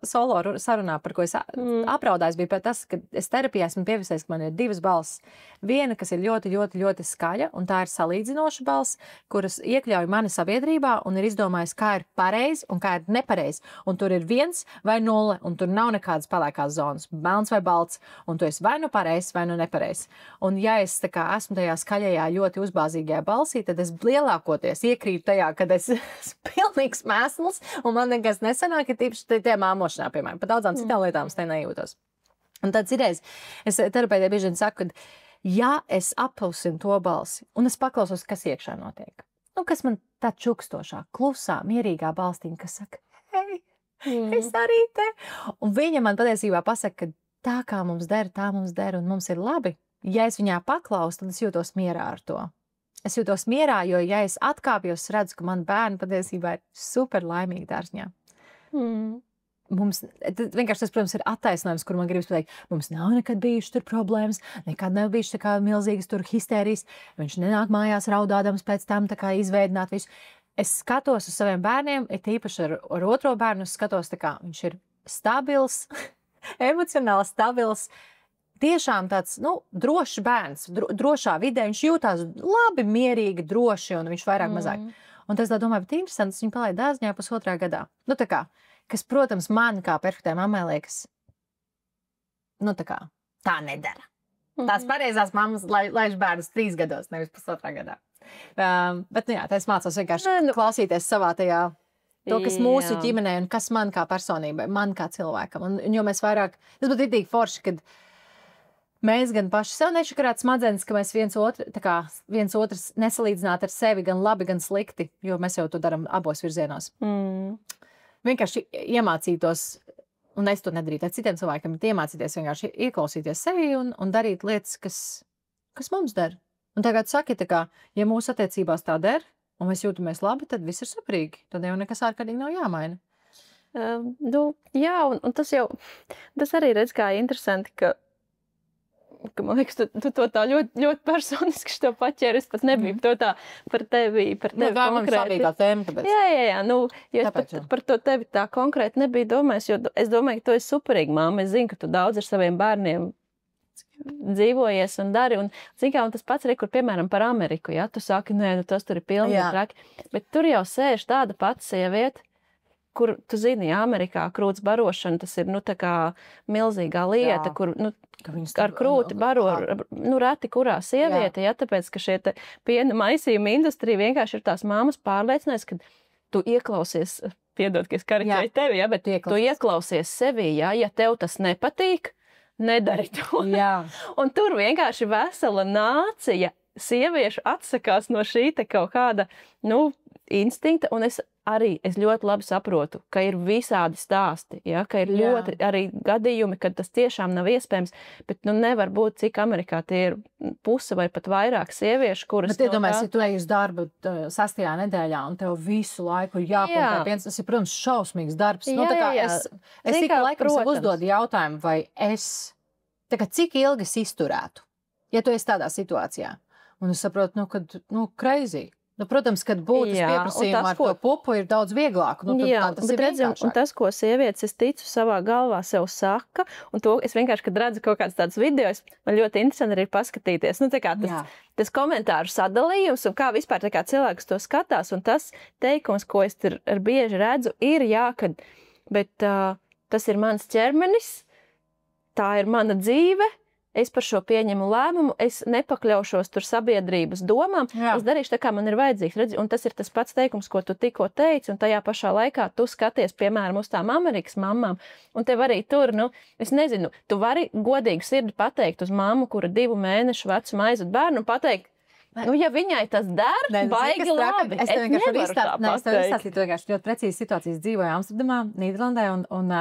solo sarunā, par ko es apraudājos, bija par tas, ka es terapijā esmu pievisējis, ka man ir 2 balss. Viena, kas ir ļoti, ļoti, ļoti skaļa, un tā ir salīdzinoša balss, kuras iekļauj mani sabiedrībā un ir izdomājis, kā ir pareizi un kā ir nepareizi. Un tur ir 1 vai 0, un tur nav nekādas palēkās zonas, melns vai balts, un tu esi vai nu pareizs, vai nu nepareizs. Un ja es esmu tajā skaļajā, ļoti uzbāzīgajā balsī, tad es lielākoties iekrītu tajā, kad es esmu pilnīgs mēsls, un man nekas nesanāk, ir tīpaši tajā māmošanā, piemēram. Par daudzām citām lietām es te nejūtos. Un tad citreiz, es terapeitē bieži vien saku, ka ja es apklusinu to balsi, un es paklausos, kas iekšā notiek, kas man tā čukstošā, klusā, mierīgā balstīm, kas saka, hei, es arī te. Un viņa man patiesībā pasaka, ka tā kā mums der, tā mums der, un mums ir labi. Ja es viņā paklausu, tad es jūtos mierā ar to. Es jūtos mierā, jo ja es atkāpjos, redzu, ka man bērni patiesībā ir super laimīgi dārziņā. Mums, vienkārši tas, protams, ir attaisnojums, kur man gribas pateikt, mums nav nekad bijuši tur problēmas, nekad nav bijuši tā kā milzīgas tur histērijas, viņš nenāk mājās raudādams pēc tam tā kā izveidināt visu. Es skatos uz saviem bērniem, ir tīpaši ar otro bērnu, es skatos tā kā viņš ir stabils, emocionāli stabils, tiešām tāds, drošs bērns, drošā vidē, viņš jūtās labi, mierīgi, droši, un viņš vairāk mazāk. Un tas tā domāju, bet interesants, viņu palaid dārziņā 1,5 gadā. Tā kā, kas, protams, man kā perfektai mammai liekas, tā nedara. Tās pareizās mammas laiž bērnus 3 gados, nevis 1,5 gadā. Bet, tā es mācos vienkārši klausīties savā tajā, to, kas mūsu ģimenē un kas man kā personībai, man kā cilvēkam. Un jo mēs vairāk, tas būtu itīgi forši, kad mēs gan paši sev nešakarāt smadzenes, ka mēs viens otrs nesalīdzināt ar sevi gan labi, gan slikti, jo mēs jau to daram abos virzienos. Vienkārši iemācītos, un es to nedarītu ar citiem cilvēkiem, bet iemācīties vienkārši ieklausīties sevi un darīt lietas, kas mums der. Un tagad saki, ja mūsu attiecībās tā der, un mēs jūtamies labi, tad viss ir saprīgi. Tad jau nekas ārkārtīgi nav jāmaina. Jā, un tas arī redz kā interesanti, ka man liekas, tu to tā ļoti, ļoti personiski šo paķēri. Es pat nebiju to tā par tevi konkrēti. Man bija tā tēma, tāpēc. Jā, jo es par to tevi tā konkrēti nebiju domājis, jo es domāju, ka tu esi superīga mamma. Es zinu, ka tu daudz ar saviem bērniem dzīvojies un dari. Un tas pats arī, kur, piemēram, par Ameriku, ja? Tu saki, nē, nu tas tur ir pilnīgi traki. Bet tur jau sēž tāda pati sieviete, kur, tu zini, Amerikā krūts barošana, tas ir, nu, tā kā milzīgā lieta, kur, nu, ar krūti baro, nu, reti kurā sieviete, ja? Tāpēc, ka šie te piena maisījuma industrija vienkārši ir tās māmas pārliecinājis, ka tu ieklausies, piedod, ka es kariķēju tevi, ja? Bet tu ieklausies sevī, ja? Ja tev tas nepatīk, nedari to. Jā. Un tur vienkārši vesela nācija sieviešu atsakās no šī te kaut kāda, nu, instinkta, un es ļoti labi saprotu, ka ir visādi stāsti, ja? Ka ir ļoti arī gadījumi, kad tas tiešām nav iespējams, bet nu nevar būt, cik Amerikā tie ir puse vai pat vairāk sieviešu, kuras... Bet iedomājies, ja tu ej uz darbu 6. nedēļā un tev visu laiku ir jāpumpē piens, tas ir, protams, šausmīgs darbs. Nu, tā kā es ik laikam sev uzdodu jautājumu, vai tā kā cik ilgi es izturētu, ja tu esi tādā situācijā. Un es saprotu, crazy. Nu, protams, kad būtu pieprasījuma ar to pupu ir daudz vieglāk. Nu, tas ir vienkāršāk. Un tas, ko sievietes, es ticu, savā galvā sev saka, un to es vienkārši, kad redzu kaut kāds tāds videos, man ļoti interesanti arī paskatīties. Nu, tā kā tas komentāru sadalījums un kā vispār tā kā cilvēks to skatās, un tas teikums, ko es tur bieži redzu, ir bet tas ir mans ķermenis, tā ir mana dzīve, es par šo pieņemu lēmumu, es nepakļaušos tur sabiedrības domām, es darīšu tā, kā man ir vajadzīgs. Redzi, un tas ir tas pats teikums, ko tu tikko teici, un tajā pašā laikā tu skaties, piemēram, uz tām Amerikas mammām, un tev arī tur, nu, es nezinu, tu vari godīgu sirdi pateikt uz mammu, kura 2 mēnešu vecuma aizved bērnu, un pateikt, nu, ja viņai tas der, baigi labi. Es tev vienkārši izstāstītu vienkārši ļoti precīzi situācijas. Dzīvoju Amsterdamā, Nīderlandē, un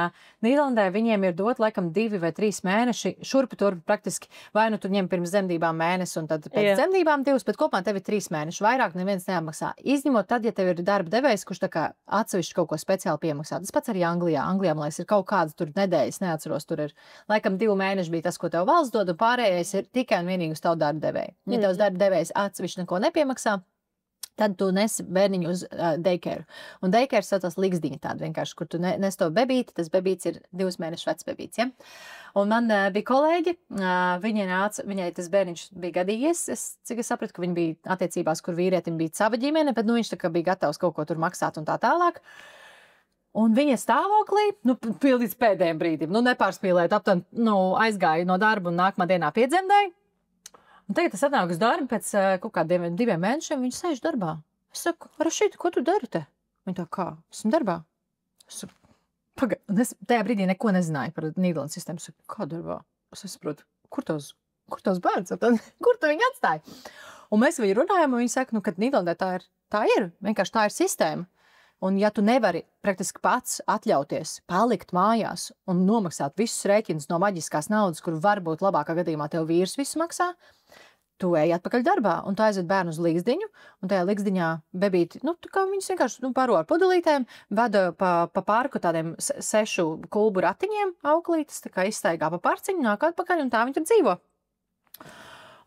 Nīderlandē viņiem ir dot laikam 2 vai 3 mēneši šurpu turpu praktiski. Vai nu tu ņem pirms dzemdībām mēnesi un tad pēc dzemdībām 2, bet kopā tev ir 3 mēneši. Vairāk neviens neapmaksā. Izņemot tad, ja tev ir darba devējs, kurš tā kā atsevišķi kaut ko speciāli piemaksā. Tas pats arī Anglijā. Anglijā, man liekas, ir kaut kādas tur nedēļas, neatceros, tur ir laikam 2 mēneši bija tas, ko tev valsts dod, un pārējais ir tikai un vienīgi uz tavu darba devēju. Ja tavs darba devējs atsevišķi neko nepiemaksā, tad tu nesi bērniņu uz daycare. Un daycare saucās ligzdiņa tāda vienkārši, kur tu nes to bebīti, tas bebīts ir 2 mēnešu vecs bebīts, ja? Un man bija kolēģi, viņai tas bērniņš bija gadījies, cik es sapratu, ka viņa bija attiecībās, kur vīrietim bija sava ģimene, bet viņš tā kā bija gatavs kaut ko tur maksāt un tā tālāk. Un viņa stāvoklī, pildīts pēdējiem brīdim, nepārspīlēt, aptuveni, aizgāja no darba un nākamā dienā piedzemdēja. Un tagad es atnāku uz darbu pēc kaut kādiem 2 mēnešiem, viņa sēž darbā. Es saku, Rašīta, ko tu dari te? Viņa tā, kā? Esmu darbā. Es saku, pagaid. Un es tajā brīdī neko nezināju par Nīderlandes sistēmu. Es saku, kā darbā? Es saprotu, kur tavs bērns? Kur tu viņu atstāji? Un mēs viņu runājam, un viņa saka, ka Nīderlandē tā ir. Vienkārši tā ir sistēma. Un ja tu nevari praktiski pats atļauties palikt mājās un nomaksāt visus rēķinus no maģiskās naudas, kur varbūt labākā gadījumā tev vīrs visu maksā, tu ej atpakaļ darbā un tu aizved bērnu uz ligzdiņu, un tajā ligzdiņā bebīti, tā kā viņas vienkārši baro ar pudelītēm, veda pa parku tādiem 6 kulbu ratiņiem auklītes, tā kā izstaigā pa parciņu, nāk atpakaļ, un tā viņi tur dzīvo.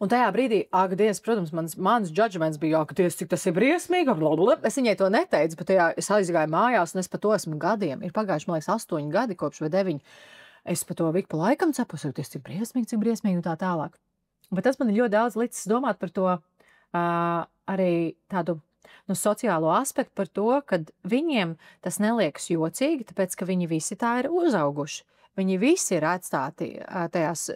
Un tajā brīdī, Dievs, protams, mans judgments bija, Dievs, cik tas ir briesmīgi. Es viņai to neteicu, bet tajā es aizgāju mājās, un es par to esmu gadiem. Ir pagājuši, man liekas, 8 gadi kopš vai 9. Es par to viku pa laikam cepos, cik briesmīgi un tā tālāk. Bet tas man ir ļoti daudz licis domāt par to arī tādu sociālo aspektu, par to, ka viņiem tas neliekas jocīgi, tāpēc, ka viņi visi tā ir uzauguši. Viņi visi ir atstāti tajās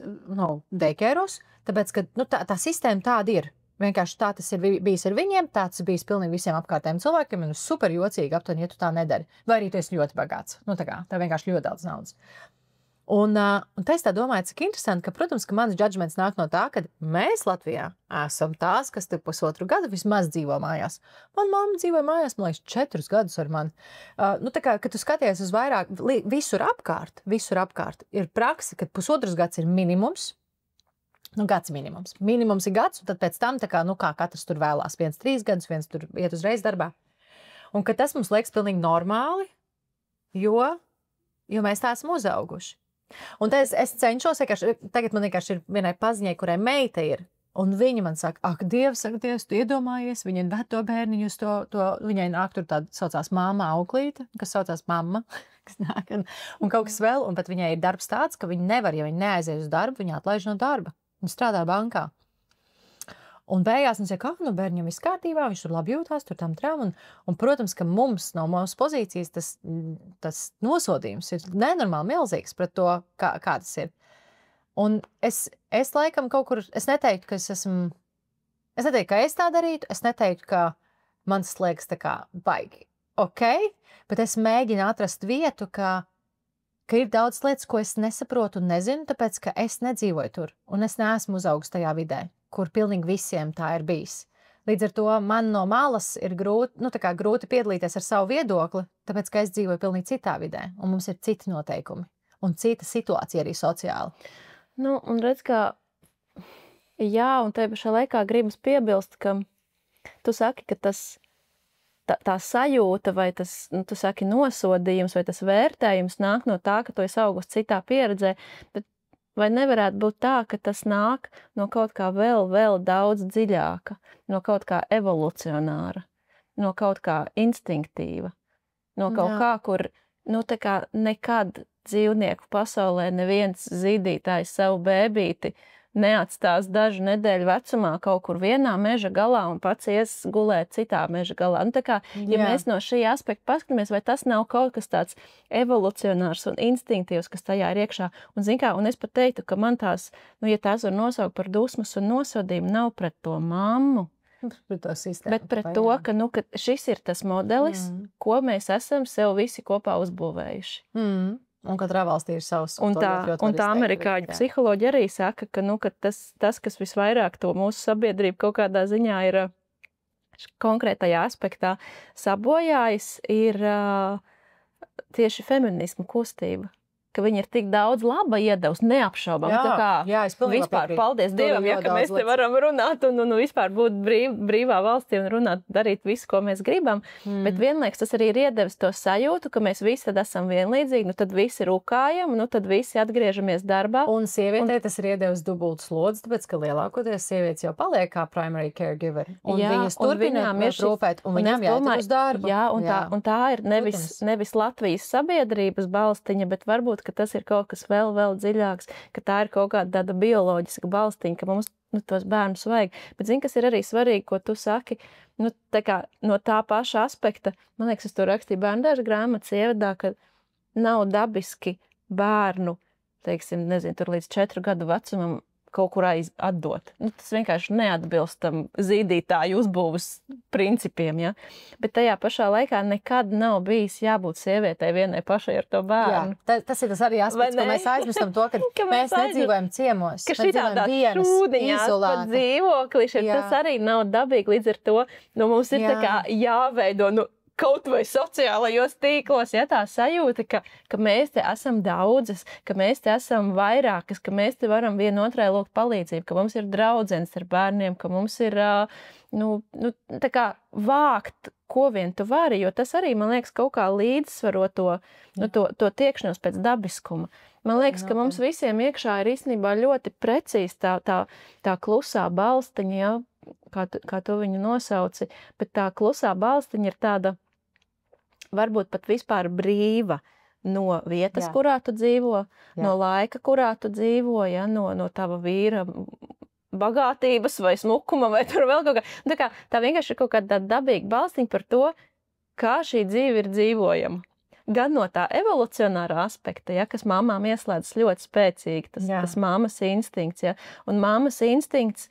daycare'os, tāpēc, ka tā sistēma tāda ir. Vienkārši tā tas ir bijis ar viņiem, tā tas bijis pilnīgi visiem apkārtējiem cilvēkiem, un super jocīgi aptuveni, ja tu tā nedari. Vai arī tu esi ļoti bagāts. Tā vienkārši ļoti daudz naudas. Un tā es tā domāju, cik interesanti, ka, protams, ka mans judgments nāk no tā, ka mēs Latvijā esam tās, kas te 1,5 gadu vismaz dzīvo mājās. Man mamma dzīvoja mājās, man liekas, 4 gadus ar mani. Tā kā, kad tu skaties uz vairāk, visur apkārt ir praksa, ka 1,5 gads ir minimums. Gads minimums. Minimums ir gads, un tad pēc tam, kā katrs tur vēlās. Viens 3 gadus, viens tur iet uzreiz darbā. Un ka tas mums liekas pilnīgi normāli, jo mēs tā esam uzauguši. Un es cenšos, tagad man vienkārši ir vienai paziņai, kurai meita ir, un viņa man saka, Dievs, tu iedomājies, viņa ved to bērniņu uz to, viņai nāk tur tāda saucās mamma auklīte, kas saucās mamma, kas nāk, un kaut kas vēl, un pat viņai ir darbs tāds, ka viņa nevar, ja viņa neaizies uz darbu, viņa atlaiž no darba. Viņa strādā bankā. Un beigās viņš saka, ka bērņam viss kārtībā, viņš tur labi jūtās, tur tam tram. Un, protams, ka mums no mūsu pozīcijas tas nosodījums ir nenormāli milzīgs pret to, kā tas ir. Un es laikam kaut kur, es neteiktu, ka es tā darītu, es neteiktu, ka man tas liekas tā kā baigi. Bet es mēģinu atrast vietu, ka ir daudz lietas, ko es nesaprotu un nezinu, tāpēc, ka es nedzīvoju tur. Un es neesmu uzaugusi tajā vidē, kur pilnīgi visiem tā ir bijis. Līdz ar to man no malas ir grūti piedalīties ar savu viedokli, tāpēc, ka es dzīvoju pilnīgi citā vidē, un mums ir citi noteikumi, un cita situācija arī sociāli. Nu, un redz, ka jā, un tajā pašā laikā gribas piebilst, ka tu saki, ka tā sajūta vai tas, tu saki, nosodījums vai tas vērtējums nāk no tā, ka tu esi augusi citā pieredzē, bet vai nevarētu būt tā, ka tas nāk no kaut kā vēl daudz dziļāka, no kaut kā evolucionāra, no kaut kā instinktīva, no kaut kā, kur, tā kā nekad dzīvnieku pasaulē neviens zīdītājs savu bēbīti neatstās dažu nedēļu vecumā kaut kur vienā meža galā un pats ies gulēt citā meža galā. Tā kā, ja mēs no šī aspekta paskatāmies, vai tas nav kaut kas tāds evolucionārs un instinktīvs, kas tajā ir iekšā. Un, zin kā, un es pat teiktu, ka man tās, ja tās var nosaukt par dusmas un nosodījumu, nav pret to mammu, bet pret to, ka šis ir tas modelis, ko mēs esam sev visi kopā uzbūvējuši. Un katrā valstī ir savs. Un tā amerikāņu psiholoģi arī saka, ka tas, kas visvairāk to mūsu sabiedrību kaut kādā ziņā ir konkrētajā aspektā sabojājis, ir tieši feminismu kustība. Ka viņi ir tik daudz laba iedevusi, neapšaubām. Es pilnībā vispār, paldies Dievam, ka mēs te varam runāt un vispār būt brīvā valstī un runāt, darīt visu, ko mēs gribam. Bet vienlaiks tas arī ir iedevis to sajūtu, ka mēs visi tad esam vienlīdzīgi, tad visi rukājam, tad visi atgriežamies darbā. Un sievietē tas ir iedevis dubultu slodzi, tāpēc, ka lielākoties sievietes jau paliek kā primary caregiver. Un viņas turpina rūpēt, un viņām jāiet uz darbu. Jā, un tā ir nevis Latvijas sabiedrības balstiņa, bet varbūt ka tas ir kaut kas vēl dziļāks, ka tā ir kaut kāda tāda bioloģiska balstiņa, ka mums tos bērnus vajag. Bet zini, kas ir arī svarīgi, ko tu saki, tā kā no tā paša aspekta, man liekas, es to rakstīju bērndārza grāmatas ievadā, ka nav dabiski bērnu, teiksim, tur līdz 4 gadu vecumam kaut kurā atdot. Tas vienkārši neatbilst tam zīdītāju uzbūves principiem, ja? Bet tajā pašā laikā nekad nav bijis jābūt sievietei vienai pašai ar to bērnu. Jā, tas ir tas arī aspekts, ka mēs aizmirstam to, ka mēs nedzīvojam ciemos. Ka šitādās šūdiņās pat dzīvoklīši, tas arī nav dabīgi, līdz ar to, mums ir tā kā jāveido, kaut vai sociālajos tīklos, tā sajūta, ka mēs te esam daudzas, ka mēs te esam vairākas, ka mēs te varam vienotrai lūgt palīdzību, ka mums ir draudzenes ar bērniem, ka mums ir, tā kā vākt, ko vien tu vari, jo tas arī, man liekas, kaut kā līdzsvaro to tiekšanos pēc dabiskuma. Man liekas, ka mums visiem iekšā ir īstenībā ļoti precīzi tā klusā balstiņa, ja, kā tu viņu nosauci, bet tā klusā balstiņa ir tāda, varbūt pat vispār brīva no vietas, kurā tu dzīvo, no laika, kurā tu dzīvo, ja, no tava vīra bagātības vai smukuma vai tur vēl kaut kā. Tā vienkārši ir kaut kāda dabīga balstiņa par to, kā šī dzīve ir dzīvojama. Gan no tā evolucionārā aspekta, ja, kas mamām ieslēdzas ļoti spēcīgi, tas mammas instinkts, ja, un mammas instinkts,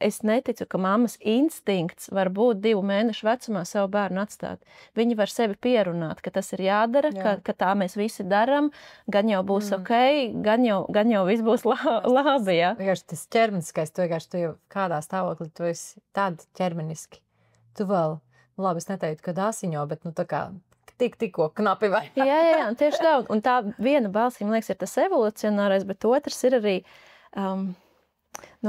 es neticu, ka mammas instinkts var būt 2 mēnešu vecumā savu bērnu atstāt. Viņi var sevi pierunāt, ka tas ir jādara, ka tā mēs visi daram, gan jau būs gan jau viss būs labi, ja. Vienkārši tas ķermeniskais, tu jau kādā stāvoklī, tu esi tāda ķermeniski. Tu vēl, labi, es neteiktu, ka asiņo, bet tā kā tikko knapi vai. Jā, tieši daudz. Un tā viena balss, man liekas, ir tas evolucionārais, bet otrs ir arī...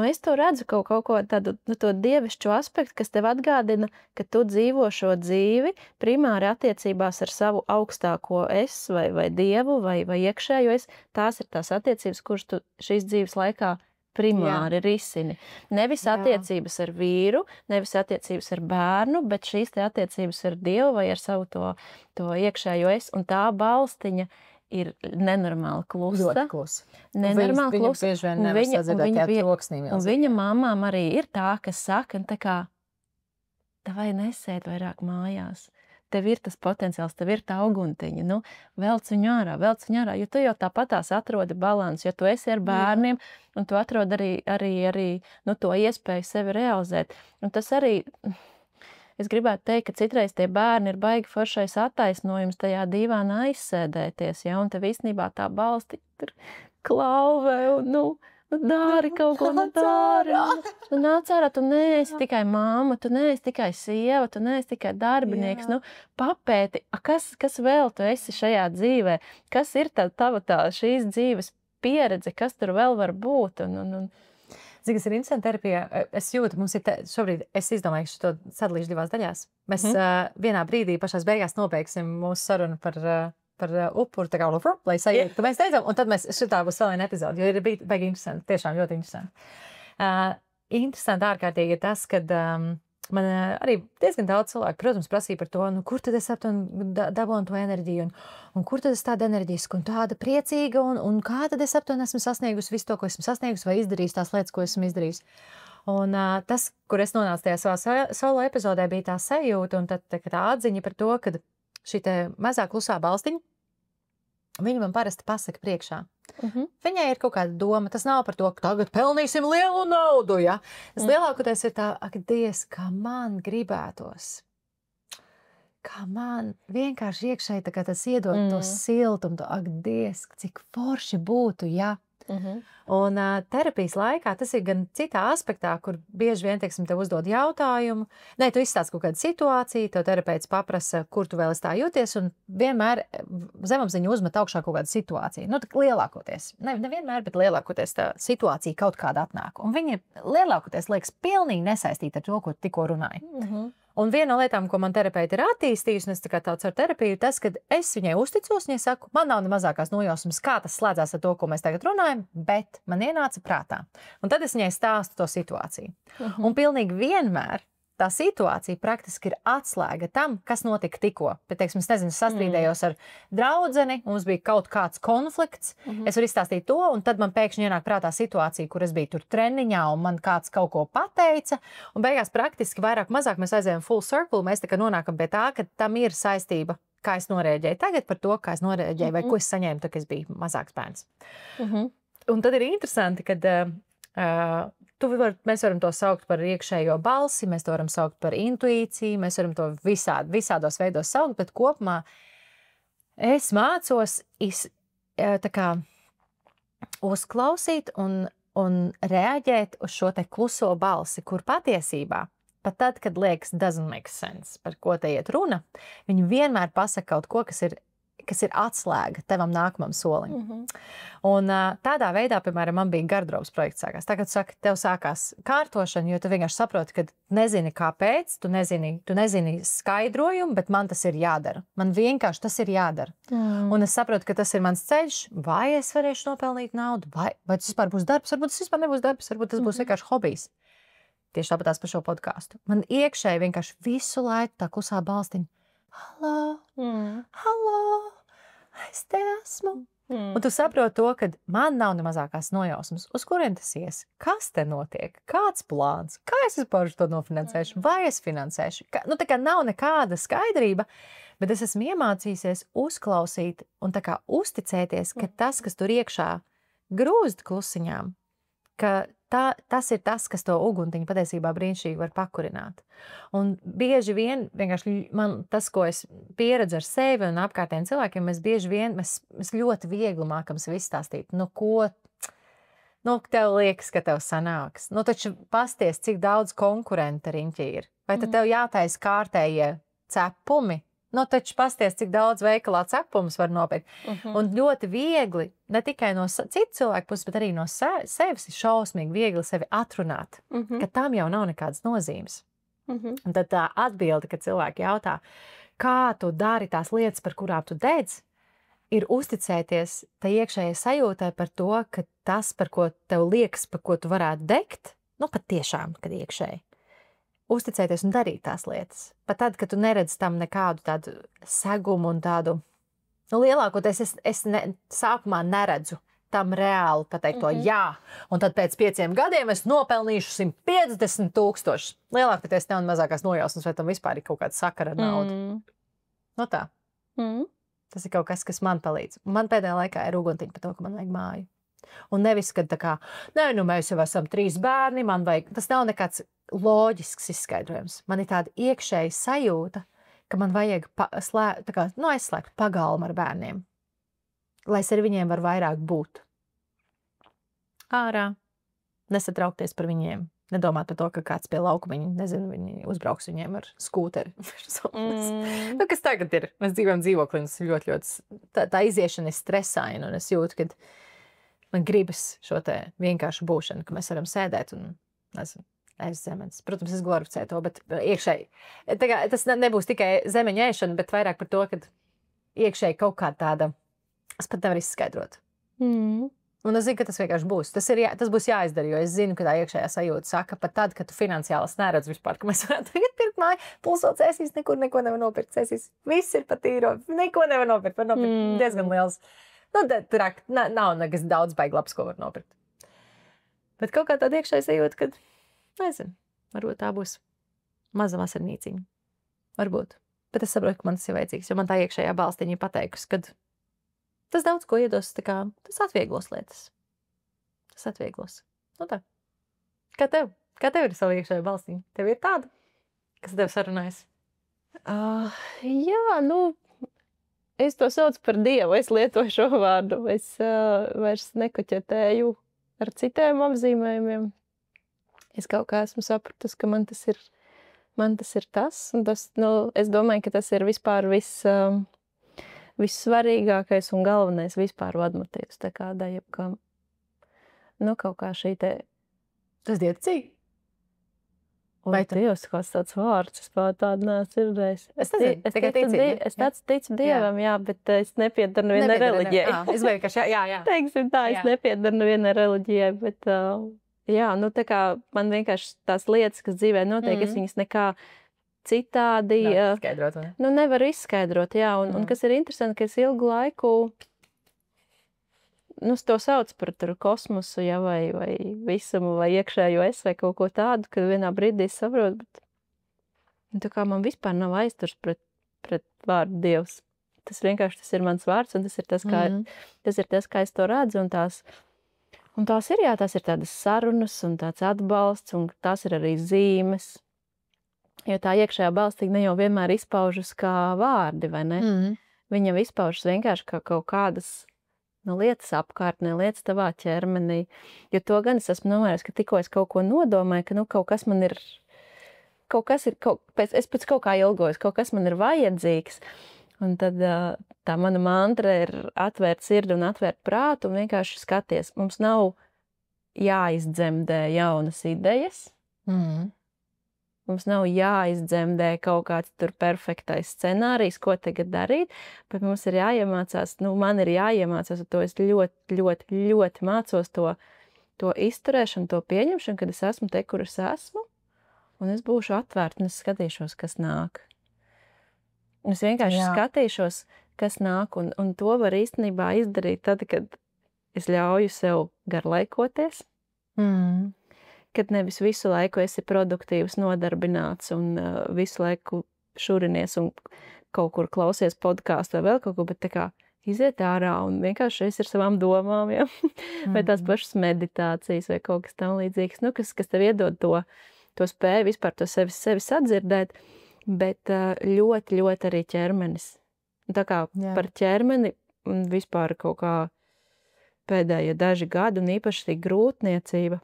es to redzu kaut ko tādu, to dievišķo aspektu, kas tev atgādina, ka tu dzīvo šo dzīvi primāri attiecībās ar savu augstāko es vai dievu vai iekšējo es. Tās ir tās attiecības, kuras tu šīs dzīves laikā primāri risini. Nevis attiecības ar vīru, nevis attiecības ar bērnu, bet šīs te attiecības ar Dievu vai ar savu to iekšējo es, un tā balstiņa ir nenormāli klusa. Ļoti klusa. Nenormāli klusa. Bieži vien nevar sadzirdēt tajā troksnī. Un viņa mamām arī ir tā, kas saka, tā kā, vai nesēd vairāk mājās. Tev ir tas potenciāls, tev ir tā uguntiņa, nu, velc viņu ārā, jo tu jau tāpatās atrodi balansu, jo tu esi ar bērniem, un tu atrodi arī nu, to iespēju sevi realizēt. Un tas arī, es gribētu teikt, ka citreiz tie bērni ir baigi foršais attaisnojums tajā dīvānā aizsēdēties, ja, un tev īstenībā tā balsti tur klauvē, un, nu, dari kaut ko, dari. Tu nāc ārā, tu neesi tikai māma, tu neesi tikai sieva, tu neesi tikai darbinieks. Nu, papēti, kas vēl tu esi šajā dzīvē? Kas ir tava šīs dzīves pieredze? Kas tur vēl var būt? Zini, kas ir interesanti terapijā? Es jūtu, mums ir šobrīd, es izdomāju, ka to sadalīšu 2 daļās. Mēs vienā brīdī pašās beigās nobeigsim mūsu sarunu par upuru, tā kā lai sajūtu, ka mēs teicām, un tad mēs šitā būs vēl viena epizode, jo ir baigi interesanti, tiešām ļoti interesanti. Interesanti ārkārtīgi ir tas, kad man arī diezgan daudz cilvēku, protams, prasīja par to, nu, kur tad es dabūnu to enerģiju, un kur tad es tāda enerģiska un tāda priecīga, un kā tad es aptuveni esmu sasniegusi visu to, ko esmu sasniegusi, vai izdarījusi tās lietas, ko esmu izdarījusi. Un tas, kur es nonācu tajā savā solo epizodē, bija tā sajūta, un tad tā atziņa par to, ka šī te mazā klusā balstiņa, viņa man parasti pasaka priekšā. Viņai ir kaut kāda doma, tas nav par to, ka tagad pelnīsim lielu naudu, ja? Tas lielākoties ir tā, ak, Dievs, kā man gribētos. Kā man vienkārši iekšēji tā kā tas iedod to siltumu, to, ak, Dievs, cik forši būtu, ja? Un terapijas laikā tas ir gan citā aspektā, kur bieži vien, teiksim, tev uzdod jautājumu. Nē, tu izstāsti kaut kādu situāciju, tev terapeits paprasa, kur tu vēl esi tā jūties, un vienmēr zemapziņa uzmet augšā kaut kādu situāciju. Nu, tā lielākoties, nevienmēr, bet lielākoties tā situācija kaut kāda atnāk. Un viņa lielākoties liekas pilnīgi nesaistīta ar to, ko tikko runāji. Un viena no lietām, ko man terapeiti ir attīstījusi, un es tā kā tāds ar terapiju, ir tas, ka es viņai uzticos, viņai saku, man nav ne mazākās nojausmas, kā tas slēdzās ar to, ko mēs tagad runājam, bet man ienāca prātā. Un tad es viņai stāstu to situāciju. Un pilnīgi vienmēr tā situācija praktiski ir atslēga tam, kas notika tikko. Bet, teiksim, es nezinu, sastrīdējos ar draudzeni, mums bija kaut kāds konflikts, es varu izstāstīt to, un tad man pēkšņi ienāk prātā situācija, kur es biju tur treniņā, un man kāds kaut ko pateica, un beigās praktiski vairāk mazāk mēs aizējām full circle, mēs tā kā nonākam pie tā, ka tam ir saistība, kā es norēģēju tagad par to, kā es norēģēju, vai ko es saņēmu, tad, kad es biju mazāks bērns. Un tad ir interesanti, kad mēs varam to saukt par iekšējo balsi, mēs to varam saukt par intuīciju, mēs varam to visādos veidos saukt, bet kopumā es mācos tā kā uzklausīt un reaģēt uz šo te kluso balsi, kur patiesībā, pat tad, kad liekas doesn't make sense, par ko te iet runa, viņi vienmēr pasaka kaut ko, kas ir atslēga tavam nākamam solim. Un tādā veidā, piemēram, man bija gardrobas projekts sākās. Tagad saka, tev sākās kārtošana, jo tu vienkārši saproti, ka nezini kāpēc, tu nezini skaidrojumu, bet man tas ir jādara. Man vienkārši tas ir jādara. Un es saprotu, ka tas ir mans ceļš, vai es varēšu nopelnīt naudu, vai tas vispār būs darbs, varbūt tas vispār nebūs darbs, varbūt tas būs vienkārši hobijs. Tieši tāpatās par šo podcastu. Man iekšēji vienkārši visu laiku tā klusā balstiņa. Halo, es te esmu. Un tu saproti to, ka man nav ne mazākās nojausmas, uz kurien tas ies, kas te notiek, kāds plāns, kā es vispār to nofinansēšu, vai es finansēšu. Nu, tā kā nav nekāda skaidrība, bet es esmu iemācījusies uzklausīt un tā kā uzticēties, ka tas, kas tur iekšā grūst klusiņām, ka tas ir tas, kas to uguntiņu patiesībā brīnišķīgi var pakurināt. Un bieži vien, vienkārši tas, ko es pieredzu ar sevi un apkārtējiem cilvēkiem, mēs ļoti viegli mākam sev izstāstīt, tev liekas, ka tev sanāks. Taču pasties, cik daudz konkurenta riņķi ir. Vai tad tev jātaisa kārtējie cepumi? Taču pasties, cik daudz veikalā cepumus var nopirkt. Un ļoti viegli, ne tikai no citu cilvēku puses, bet arī no sevis ir šausmīgi viegli sevi atrunāt, ka tam jau nav nekādas nozīmes. Un tad tā atbilde, kad cilvēki jautā, kā tu dari tās lietas, par kurām tu dedz, ir uzticēties tai iekšējai sajūtai par to, ka tas, par ko tev liekas, par ko tu varētu degt, nu pat tiešām, kad iekšēji. Uzticēties un darīt tās lietas. Pat tad, kad tu neredzi tam nekādu tādu segumu un tādu, nu lielākoties es sākumā neredzu tam reāli pateikt to jā. Un tad pēc 5 gadiem es nopelnīšu 150 000. Lielākoties nav mazākās nojausmas, vai tam vispār ir kaut kāda sakara ar naudu. No tā. Tas ir kaut kas, kas man palīdz. Man pēdējā laikā ir uguntiņa par to, ka man vajag māju. Un nevis, kad tā kā, nē, nu mēs jau esam 3 bērni, man vajag, tas nav nekāds loģisks izskaidrojums. Man ir tāda iekšēja sajūta, ka man vajag aizslēgt pagalmu ar bērniem, lai es ar viņiem var vairāk būt. Ārā, nesatraukties par viņiem, nedomāt par to, ka kāds pie laukumiņa, nezinu, viņi uzbrauks viņiem ar skūteri. Nu, kas tagad ir? Mēs dzīvojam dzīvoklī, un tas ļoti, tā iziešana ir stresaina, un es jūtu, ka man gribas šo te vienkāršu būšanu, ka mēs varam sēdēt un, nezinu, ēst zemenes. Protams, es glorificēju to, bet iekšēji. Tas nebūs tikai zemeņu ēšana, bet vairāk par to, ka iekšēji kaut kā tāda, es pat nevaru izskaidrot. Un es zinu, ka tas vienkārši būs. Tas būs jāizdara, jo es zinu, ka tā iekšējā sajūta saka, pat tad, kad tu finansiāli neredz vispār, ka mēs varētu tagad pirkt māju, pulso cēsīs, neko nevar nopirkt, cēsīs. Viss ir pa tīro, neko nevar nopirkt, var nopirkt diezgan liels. Nu, nav nekas daudz baigi labs, ko var nopirkt. Bet kaut kā tāda iekšēja sajūta, kad, nezinu, varbūt tā būs maza vasarnīciņa. Varbūt. Bet es saprotu, ka man tas ir vajadzīgs, jo man tā iekšējā balstiņa ir pateikusi, kad tas daudz ko iedos, tas atvieglos lietas. Tas atvieglos. Nu tā. Kā tev? Kā tev ir sava iekšējā balstiņa? Tev ir tāda, kas tev sarunājas? Jā, nu, es to saucu par Dievu. Es lietoju šo vārdu. Es vairs nekoķetēju ar citiem apzīmējumiem. Es kaut kā esmu sapratusi, ka man tas ir tas. Un tas, nu, es domāju, ka tas ir vispār vissvarīgākais un galvenais vispār vadmotīvs. Tā kā jebkam, nu, kaut kā šī te... Tas dieticīgi? Vai Dievs, kāds tāds vārds, es pār tādu neesmu dzirdējis. Es tāds ticu Dievam, jā, bet es nepiedaru nevienai reliģijai. Es vienkārši, jā. Teiksim tā, es nepiedaru nevienai reliģijai, bet, jā, nu, tā kā man vienkārši tās lietas, kas dzīvē notiek, es viņas nekā citādi nevaru izskaidrot, jā, un kas ir interesanti, ka es ilgu laiku, nu, to sauc par kosmosu, ja, vai visumu, vai iekšējo es, vai kaut ko tādu, kad vienā brīdī es saprotu, bet tā kā man vispār nav aizturs pret vārdu Dievs. Tas vienkārši, tas ir mans vārds, un tas ir tas, kā es to redzu, un tās ir, jā, tās ir tādas sarunas, un tāds atbalsts, un tās ir arī zīmes. Jo tā iekšējā balstība ne jau vienmēr izpaužas kā vārdi, vai ne? Viņa jau izpaužas vienkārši kā kaut kādas lietas apkārtnē, lietas tavā ķermenī. Jo to gan es esmu novērojis, ka tikko es kaut ko nodomāju, ka kaut kas man ir, es pēc kaut kā ilgojos, kaut kas man ir vajadzīgs. Un tad tā mana mantra ir atvērt sirdi un atvērt prātu un vienkārši skaties. Mums nav jāizdzemdē jaunas idejas. Mums nav jāizdzemdē kaut kāds tur perfektais scenārijs, ko tagad darīt, bet mums ir jāiemācās, nu, man ir jāiemācās, un to es ļoti mācos to izturēšanu, to pieņemšanu, kad es esmu te, kur es esmu, un es būšu atvērta, un es skatīšos, kas nāk. Un es vienkārši skatīšos, kas nāk, un to var īstenībā izdarīt tad, kad es ļauju sev garlaikoties, kad nevis visu laiku esi produktīvs, nodarbināts un visu laiku šurinies un kaut kur klausies podkāstu vai vēl kaut ko, bet tā kā iziet ārā un vienkārši es ar savām domām, ja? Vai tās pašas meditācijas vai kaut kas tam līdzīgs, nu, kas tev iedod to spēju vispār to sevi sadzirdēt, bet ļoti arī ķermenis. Un tā kā par ķermeni vispār kaut kā pēdējie daži gadi un īpaši šī grūtniecība,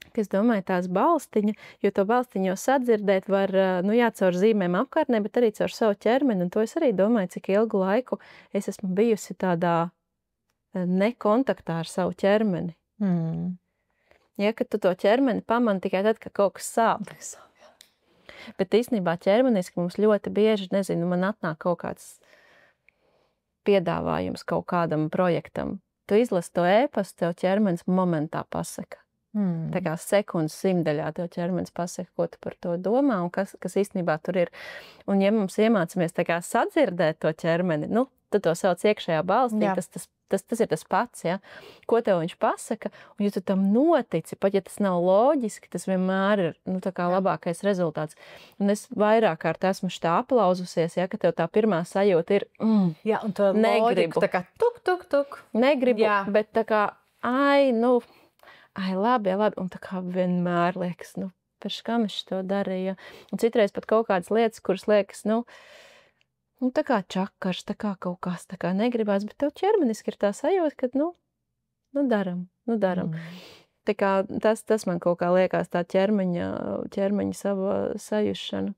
ka es domāju, tās balstiņa, jo to balstiņu jau sadzirdēt var, nu jā, caur zīmēm apkārtnē, bet arī caur savu ķermeni, un to es arī domāju, cik ilgu laiku es esmu bijusi tādā nekontaktā ar savu ķermeni. Ja, ka tu to ķermeni pamani tikai tad, ka kaut kas sāp. Bet īstenībā ķermeniski mums ļoti bieži, nezinu, man atnāk kaut kāds piedāvājums kaut kādam projektam. Tu izlasi to ēpastu, tev ķermenis momentā pasaka. Tā kā sekundes simtdaļā tev ķermenis pasaka, ko tu par to domā un kas īstenībā tur ir. Un ja mums iemācāmies tā kā sadzirdēt to ķermeni, nu, tad to sauc iekšējā balstī, tas ir tas pats, ja? Ko tev viņš pasaka, un ja tu tam notici, pat ja tas nav loģiski, tas vienmēr ir, nu, tā kā labākais rezultāts. Un es vairāk kārt esmu šitā aplauzusies, ja, ka tev tā pirmā sajūta ir, Jā, un to negribu. loģiku, tā kā tuk. Negribu, Jā. bet tā kā, labi, un tā kā vienmēr liekas, nu, pēc kam es to darīju. Un citreiz pat kaut kādas lietas, kuras liekas, nu, tā kā čakars, tā kā kaut kas tā kā negribās, bet tev ķermeniski ir tā sajūta, ka, daram. Tā kā tas man kaut kā liekas tā ķermeņa sava sajušana.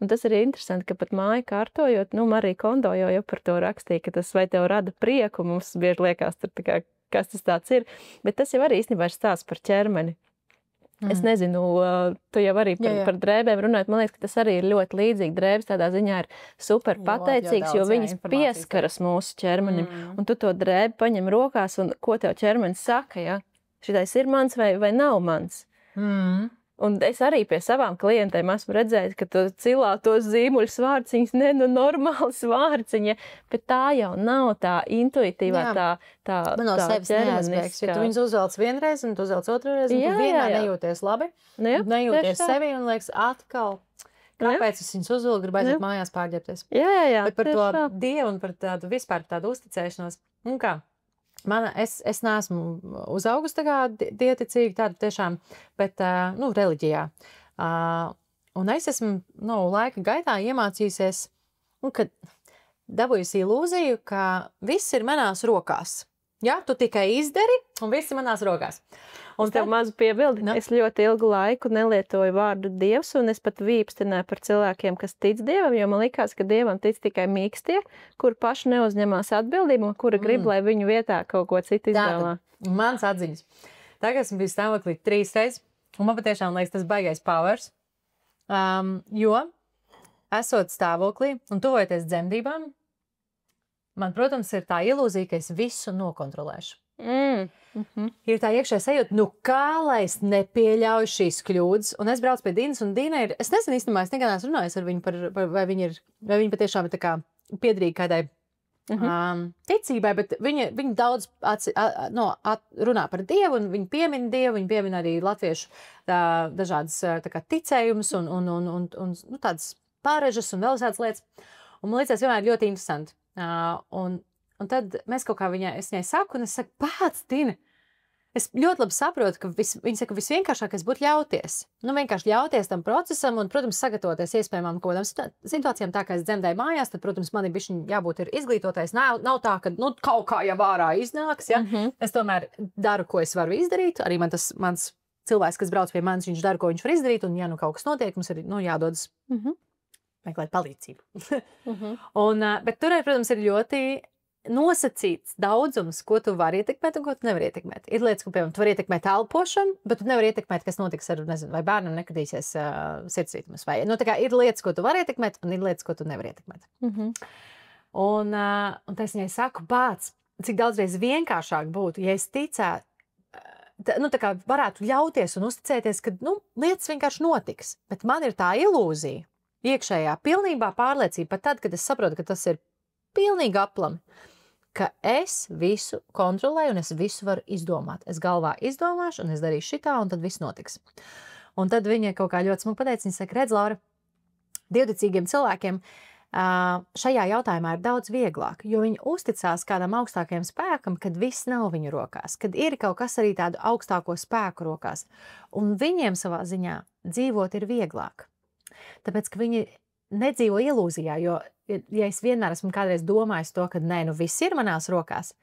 Un tas arī interesanti, ka pat māju kārtojot, Marija Kondo jau par to rakstīja, ka tas vai tev rada prieku, mums bieži liekas, tur tā kā, kas tas tāds ir, bet tas jau arī īstenībā ir stāsts par ķermeni. Es nezinu, tu jau arī par drēbēm runājot, man liekas, ka tas arī ir ļoti līdzīgi. Drēbes tādā ziņā ir super pateicīgs, jo viņas pieskaras mūsu ķermenim, un tu to drēbi paņem rokās, un ko tev ķermenis saka, ja? Šitais ir mans vai nav mans? Un es arī pie savām klientēm esmu redzējis, ka tu cilā tos zīmuļus vārciņus, normāls vārciņa, bet tā jau nav tā intuitīvā, tā Man no sevis neaizbēgs, ja tu viņus uzvelc vienreiz un tu uzvelc otrreiz, un tu vienmēr nejūties labi, nejūties sevi un liekas atkal, kāpēc es viņus uzvilku, gribu aiziet mājās pārģērbties. Jā. Bet par to Dievu un par tādu vispār tādu uzticēšanos, kā? Es neesmu uzaugusi tā kā dieticīgi, tāda tiešām, bet, reliģijā. Un es esmu, laika gaitā iemācījusies, kad dabūjusi ilūziju, ka viss ir manās rokās. Ja, tu tikai izdari, un viss ir manās rokās. Un tev mazu piebildi. Es ļoti ilgu laiku nelietoju vārdu Dievs, un es pat vīpstināju par cilvēkiem, kas tic Dievam, jo man likās, ka Dievam tic tikai mīkstie, kur paši neuzņemās atbildību, un kura grib, lai viņu vietā kaut ko citu izvēlā. Mans atziņas. Tagad esmu bijis stāvoklī 3 reizes, un man patiešām liekas tas baigais powers, jo esot stāvoklī un tuvojoties dzemdībām, man, protams, ir tā ilūzija, ka es visu nokontrolēšu. Ir tā iekšējā sajūta, kā lai es nepieļauju šīs kļūdas. Un es braucu pie Dīnas, un Dīna ir, es nezinu īstenībā, es nekad neesmu runājis ar viņu vai viņa patiešām ir tā kā piedrīga kādai ticībai, bet viņa daudz runā par Dievu, un viņa piemin Dievu, viņa piemin arī latviešu dažādas tā kā ticējumus un tādas pārežas un vēl tādas lietas. Un man liekas, vienmēr ļoti interesanti. Un tad mēs kaut kā es viņai saku, un es saku, pēc, Dina, es ļoti labi saprotu, ka viņa saka, visvienkāršākais būtu ļauties. Vienkārši ļauties tam procesam un, protams, sagatavoties iespējamām kaut kādām situācijām, tā kā es dzemdēju mājās, tad, protams, man ir bišķiņ jābūt izglītotais. Nav tā, ka, kaut kā jau ārā iznāks, ja? Es tomēr daru, ko es varu izdarīt. Arī mans cilvēks, kas brauc pie manis, viņš dara, ko viņš var izdarīt, un ja kaut kas notiek, mums ir, jādodas meklēt palīdzību. Bet tur, protams, ir ļoti nosacīts daudzums, ko tu vari ietekmēt un ko tu nevari ietekmēt. Ir lietas, ko, piemēram, tu vari ietekmēt elpošanu, bet tu nevari ietekmēt, kas notiks ar, nezinu, vai bērnam nekadīsies sirdsritmas. Vai, tā kā ir lietas, ko tu vari ietekmēt, un ir lietas, ko tu nevari ietekmēt. Un es viņai saku, bāc, cik daudzreiz vienkāršāk būtu, ja es ticētu, tā kā varētu ļauties un uzticēties, ka, lietas vienkārši notiks. Bet man ir tā ilūzija, iekšējā pilnībā pārliecība, pat tad, kad es saprotu, ka tas ir pilnīgi aplami, ka es visu kontrolēju un es visu varu izdomāt. Es galvā izdomāšu un es darīšu šitā, un tad viss notiks. Un tad viņa kaut kā ļoti smagi pateica, viņa saka, redz, Laura, dievticīgiem cilvēkiem šajā jautājumā ir daudz vieglāk, jo viņi uzticās kādam augstākajam spēkam, kad viss nav viņu rokās, kad ir kaut kas arī tādu augstāko spēku rokās. Un viņiem savā ziņā dzīvot ir vieglāk. Tāpēc, ka viņi nedzīvo ilūzijā, jo, ja es vienmēr esmu kādreiz domājis to, ka nē, viss ir manās rokās,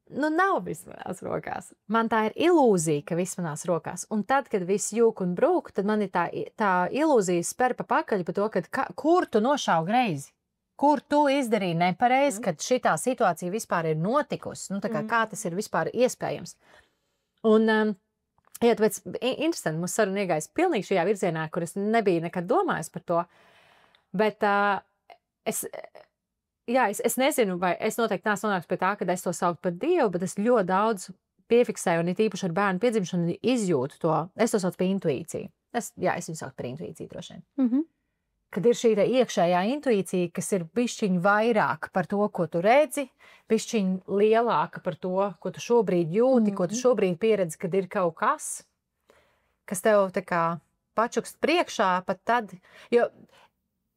nav viss manās rokās. Man tā ir ilūzija, ka viss manās rokās. Un tad, kad viss jūk un brūk, tad man ir tā ilūzija spēr pa pakaļ pa to, kur tu nošāvi greizi, kur tu izdarīji nepareizi, kad šitā situācija vispār ir notikusi, kā tas ir vispār iespējams. Un, tāpēc interesanti, mums saruna iegājas pilnīgi šajā virzienā, kur es nebiju nekad domājis par to, bet es nezinu, vai es noteikti neesmu nonākusi pie tā, ka es to saucu par Dievu, bet es ļoti daudz piefiksēju, un it īpaši ar bērnu piedzimšanu izjūtu to. Es to saucu par intuīciju. Es viņu saucu par intuīciju droši vien. Kad ir šī iekšējā intuīcija, kas ir bišķiņ vairāk par to, ko tu redzi, bišķiņ lielāka par to, ko tu šobrīd jūti, ko tu šobrīd pieredzi, kad ir kaut kas tev tā kā pačukst priekšā, pat tad, jo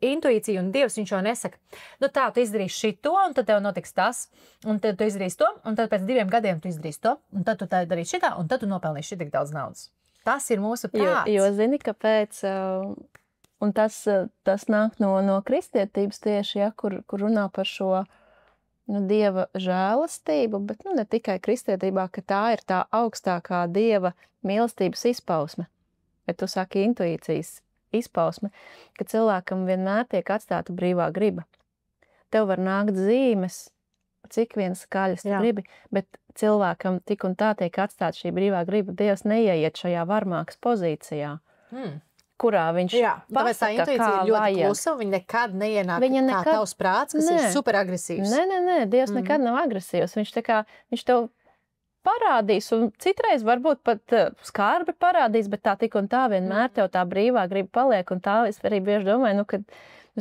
intuīcija un Dievs, viņš jau nesaka, nu tā, tu izdarīsi šito, un tad tev notiks tas, un tad tu izdarīsi to, un tad pēc 2 gadiem tu izdarīsi to, un tad tu darīsi šitā, un tad tu nopelnīsi šitik daudz naudas. Tas ir mūsu prāts. Jo zini, kāpēc, un tas nāk no kristietības tieši, ja, kur runā par šo Dieva žēlastību, bet ne tikai kristietībā, ka tā ir tā augstākā Dieva mīlestības izpausme, bet tu saki intuīcijas izpausme, ka cilvēkam vienmēr tiek atstāta brīvā griba. Tev var nākt zīmes, cik vien skaļas tu gribi, bet cilvēkam tik un tā tiek atstāta šī brīvā griba. Dievs neieiet šajā varmākas pozīcijā, kurā viņš tāpēc tā intuīcija ir ļoti klusa, viņa nekad neienāk kā tavs prāts, kas ir super agresīvs. Nē, Dievs nekad nav agresīvs. Viņš tev parādīs, un citreiz varbūt pat skarbi parādīs, bet tā tik un tā vienmēr tev tā brīvā griba paliek, un tā es arī bieži domāju, ka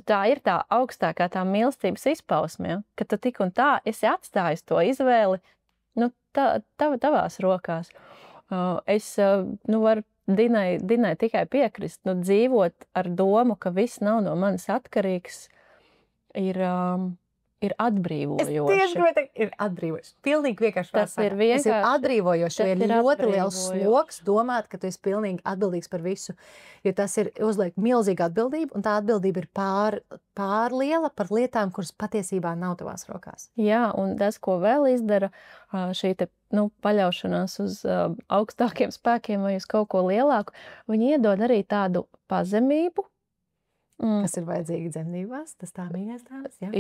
tā ir tā augstākā tā mīlestības izpausme, ja? Ka tu tik un tā esi atstājis to izvēli tavās rokās. Es varu Dinai tikai piekrist, dzīvot ar domu, ka viss nav no manis atkarīgs, ir atbrīvojoši. Es tieši gribēju teikt, ir atbrīvojoši. Pilnīgi vienkārši tas ir vienkārši. Tas ir atbrīvojoši, jo ir ļoti liels sloks domāt, ka tu esi pilnīgi atbildīgs par visu, jo tas ir uzliek milzīgu atbildību, un tā atbildība ir pārliela par lietām, kuras patiesībā nav tavās rokās. Jā, un tas, ko vēl izdara, šī te, paļaušanās uz augstākiem spēkiem vai uz kaut ko lielāku, viņi iedod arī tādu pazemību, kas ir vajadzīgi dzemdībās, tas tā mīļais tās, ja?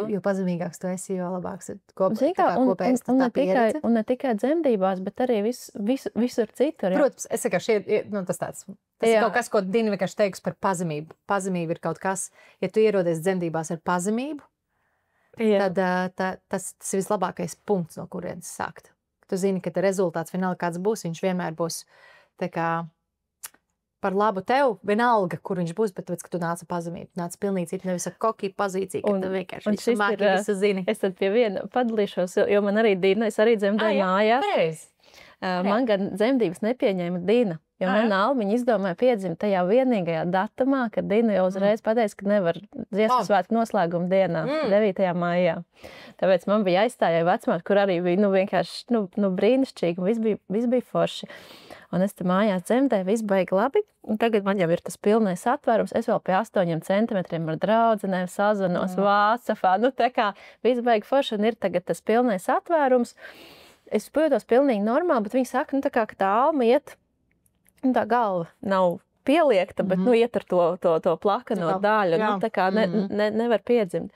Jo pazemīgāks tu esi, jo labāks ir kopējais tā pieredze. Un ne tikai dzemdībās, bet arī visur citur. Ja? Protams, es saku, tas ir kaut kas, ko Dina vienkārši teiks par pazemību. Pazemība ir kaut kas, ja tu ierodies dzemdībās ar pazemību, tad tas ir vislabākais punkts, no kurienes sākt. Tu zini, ka rezultāts vienalga kāds būs, viņš vienmēr būs tā kā par labu tev, vienalga, kur viņš būs, bet tāpēc, ka tu nāci pazemību, nāci pilnīgi citu, nevis ar kokī pozīciju, ka tu vienkārši visu māki, visu zini. Es tad pie viena padalīšos, jo man arī Dina, es arī dzemdēju mājās. Man gan dzemdības nepieņēma Dina, jo mana Almiņa izdomāja piedzimt tajā vienīgajā datumā, kad Dina jau uzreiz pateica, ka nevar Dziesmu svētku noslēguma dienā, 9. maijā. Tāpēc man bija aizstājēja vecmāte, kur arī bija vienkārši brīnišķīgi, viss bija forši. Un es te mājās dzemdēju, viss baigi labi, un tagad man jau ir tas pilnais atvērums, es vēl pie 8 centimetriem ar draudzenēm sazanos Vācafā, tā kā viss baigi forši, un ir tagad tas pilnais atvērums. Es jūtos pilnīgi normāli, bet viņi saka, tā kā, ka tā alma iet, tā galva nav pieliekta, bet iet ar to plakano daļu, tā kā nevar piedzimt.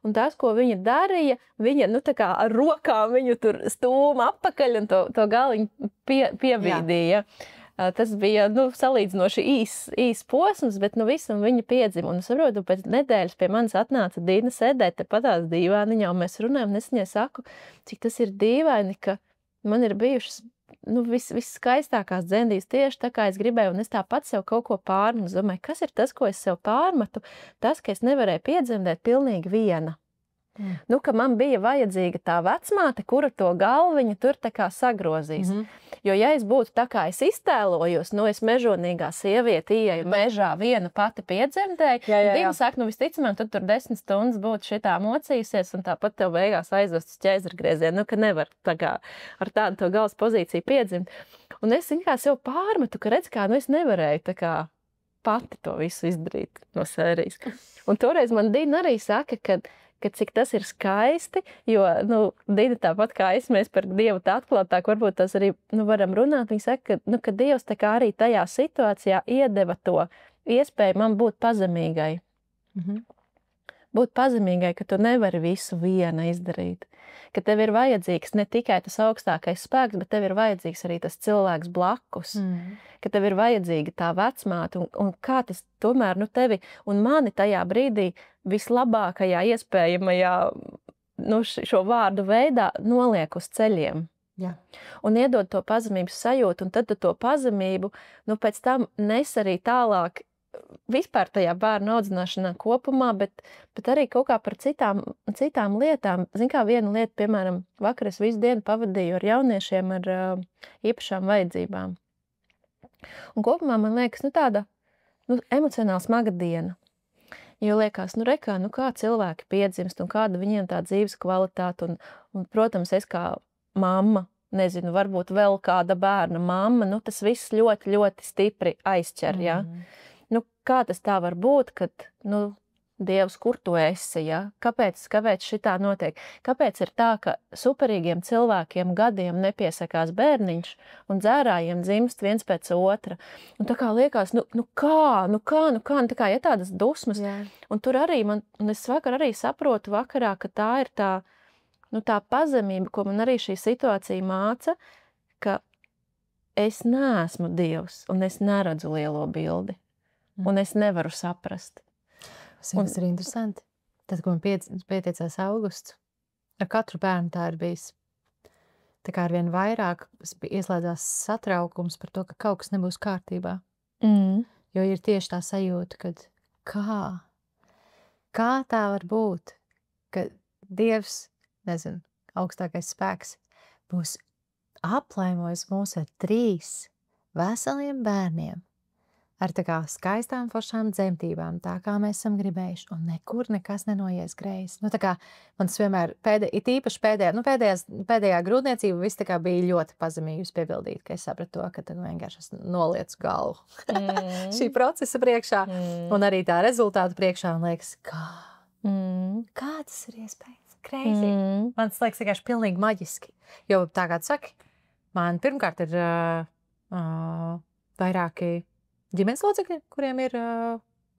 Un tas, ko viņa darīja, viņa tā kā ar rokām viņu tur stūma apakaļ un to galiņu pievīdīja. Tas bija salīdzinoši īs posms, bet visam viņa piedzima. Un es saprotu, pēc nedēļas pie manis atnāca Dina sēdēt tepatās dīvāniņā, un mēs runājam, un es viņai saku, cik tas ir dīvaini, ka man ir bijušas viskaistākās dzemdības tieši tā, kā es gribēju, un es tāpat sev kaut ko pārmetu. Es domāju, kas ir tas, ko es sev pārmetu? Tas, ka es nevarēju piedzemdēt pilnīgi viena. Ka man bija vajadzīga tā vecmāte, kura to galviņu tur tā kā sagrozīs. Jo, ja es būtu tā, kā es iztēlojos, es mežonīgā sieviete ieeju mežā viena pati piedzemdēju, Dina saka, visticamāk, tu tur 10 stundas būtu šitā mocījusies, un tāpat tev beigās aizvest uz ķēzargriezienu, ka nevar tā kā ar tādu to galvas pozīciju piedzimt. Un es kā sev pārmetu, ka redz, kā es nevarēju tā kā pati to visu izdarīt no sērijas. Un toreiz man Dina arī saka, ka cik tas ir skaisti, jo, Dina tāpat kā es, mēs par Dievu tā atklātāk, varbūt tas arī, varam runāt, viņi saka, ka Dievs tā kā arī tajā situācijā iedeva to iespēju man būt pazemīgai. Būt pazemīgai, ka tu nevari visu viena izdarīt. ka tev ir vajadzīgs ne tikai tas augstākais spēks, bet tev ir vajadzīgs arī tas cilvēks blakus, ka tev ir vajadzīga tā vecmāte, un kā tas tomēr, nu, tevi un mani tajā brīdī vislabākajā iespējamajā, nu, šo vārdu veidā noliek uz ceļiem. Jā. Un iedod to pazemības sajūtu, un tad tu to pazemību, nu, pēc tam nes arī tālāk vispār tajā bērnu audzināšanā kopumā, bet arī kaut kā par citām lietām. Zin kā viena lieta, piemēram, vakar es visu dienu pavadīju ar jauniešiem ar īpašām vajadzībām. Un kopumā man liekas, nu, tāda emocionāli smaga diena. Jo liekas, nu, rekā, nu, kā cilvēki piedzimst un kāda viņiem tā dzīves kvalitāte. Un protams, es kā mamma, nezinu, varbūt vēl kāda bērna mamma, nu, tas viss ļoti, ļoti stipri aizķer, ja? Nu, kā tas tā var būt, kad, nu, Dievs, kur tu esi, ja? Kāpēc šitā notiek? Kāpēc ir tā, ka superīgiem cilvēkiem gadiem nepiesakās bērniņš un dzērājiem dzimst viens pēc otra? Un tā kā liekas, nu kā, tā kā, ja tādas dusmas. Jā. Un tur arī un es vakar arī saprotu vakarā, ka tā ir tā, nu, tā pazemība, ko man arī šī situācija māca, ka es neesmu Dievs un es neredzu lielo bildi. Un es nevaru saprast. Tas ir interesanti. Tad, kad man pieteicās augusts, ar katru bērnu tā ir bijis. Tā kā arvien vairāk ieslēdzās satraukums par to, ka kaut kas nebūs kārtībā. Jo ir tieši tā sajūta, kad kā tā var būt, ka Dievs, nezinu, augstākais spēks būs aplaimojis mūs ar 3 veseliem bērniem, ar tā kā skaistām foršām dzemdībām, tā kā mēs esam gribējuši, un nekur nekas nenoies greizi. Nu, tā kā man tas vienmēr, īpaši pēdējā grūtniecība, viss tā kā bija ļoti pazemīgs piebildīt, ka es sapratu to, ka tad vienkārši es noliecu galvu šī procesa priekšā, un arī tā rezultātu priekšā, un liekas, kā tas ir iespējams? Crazy. Man tas liekas vienkārši pilnīgi maģiski, jo tā kā tu saki, man pirmkārt ir vairāki ģimenes locekļi, kuriem ir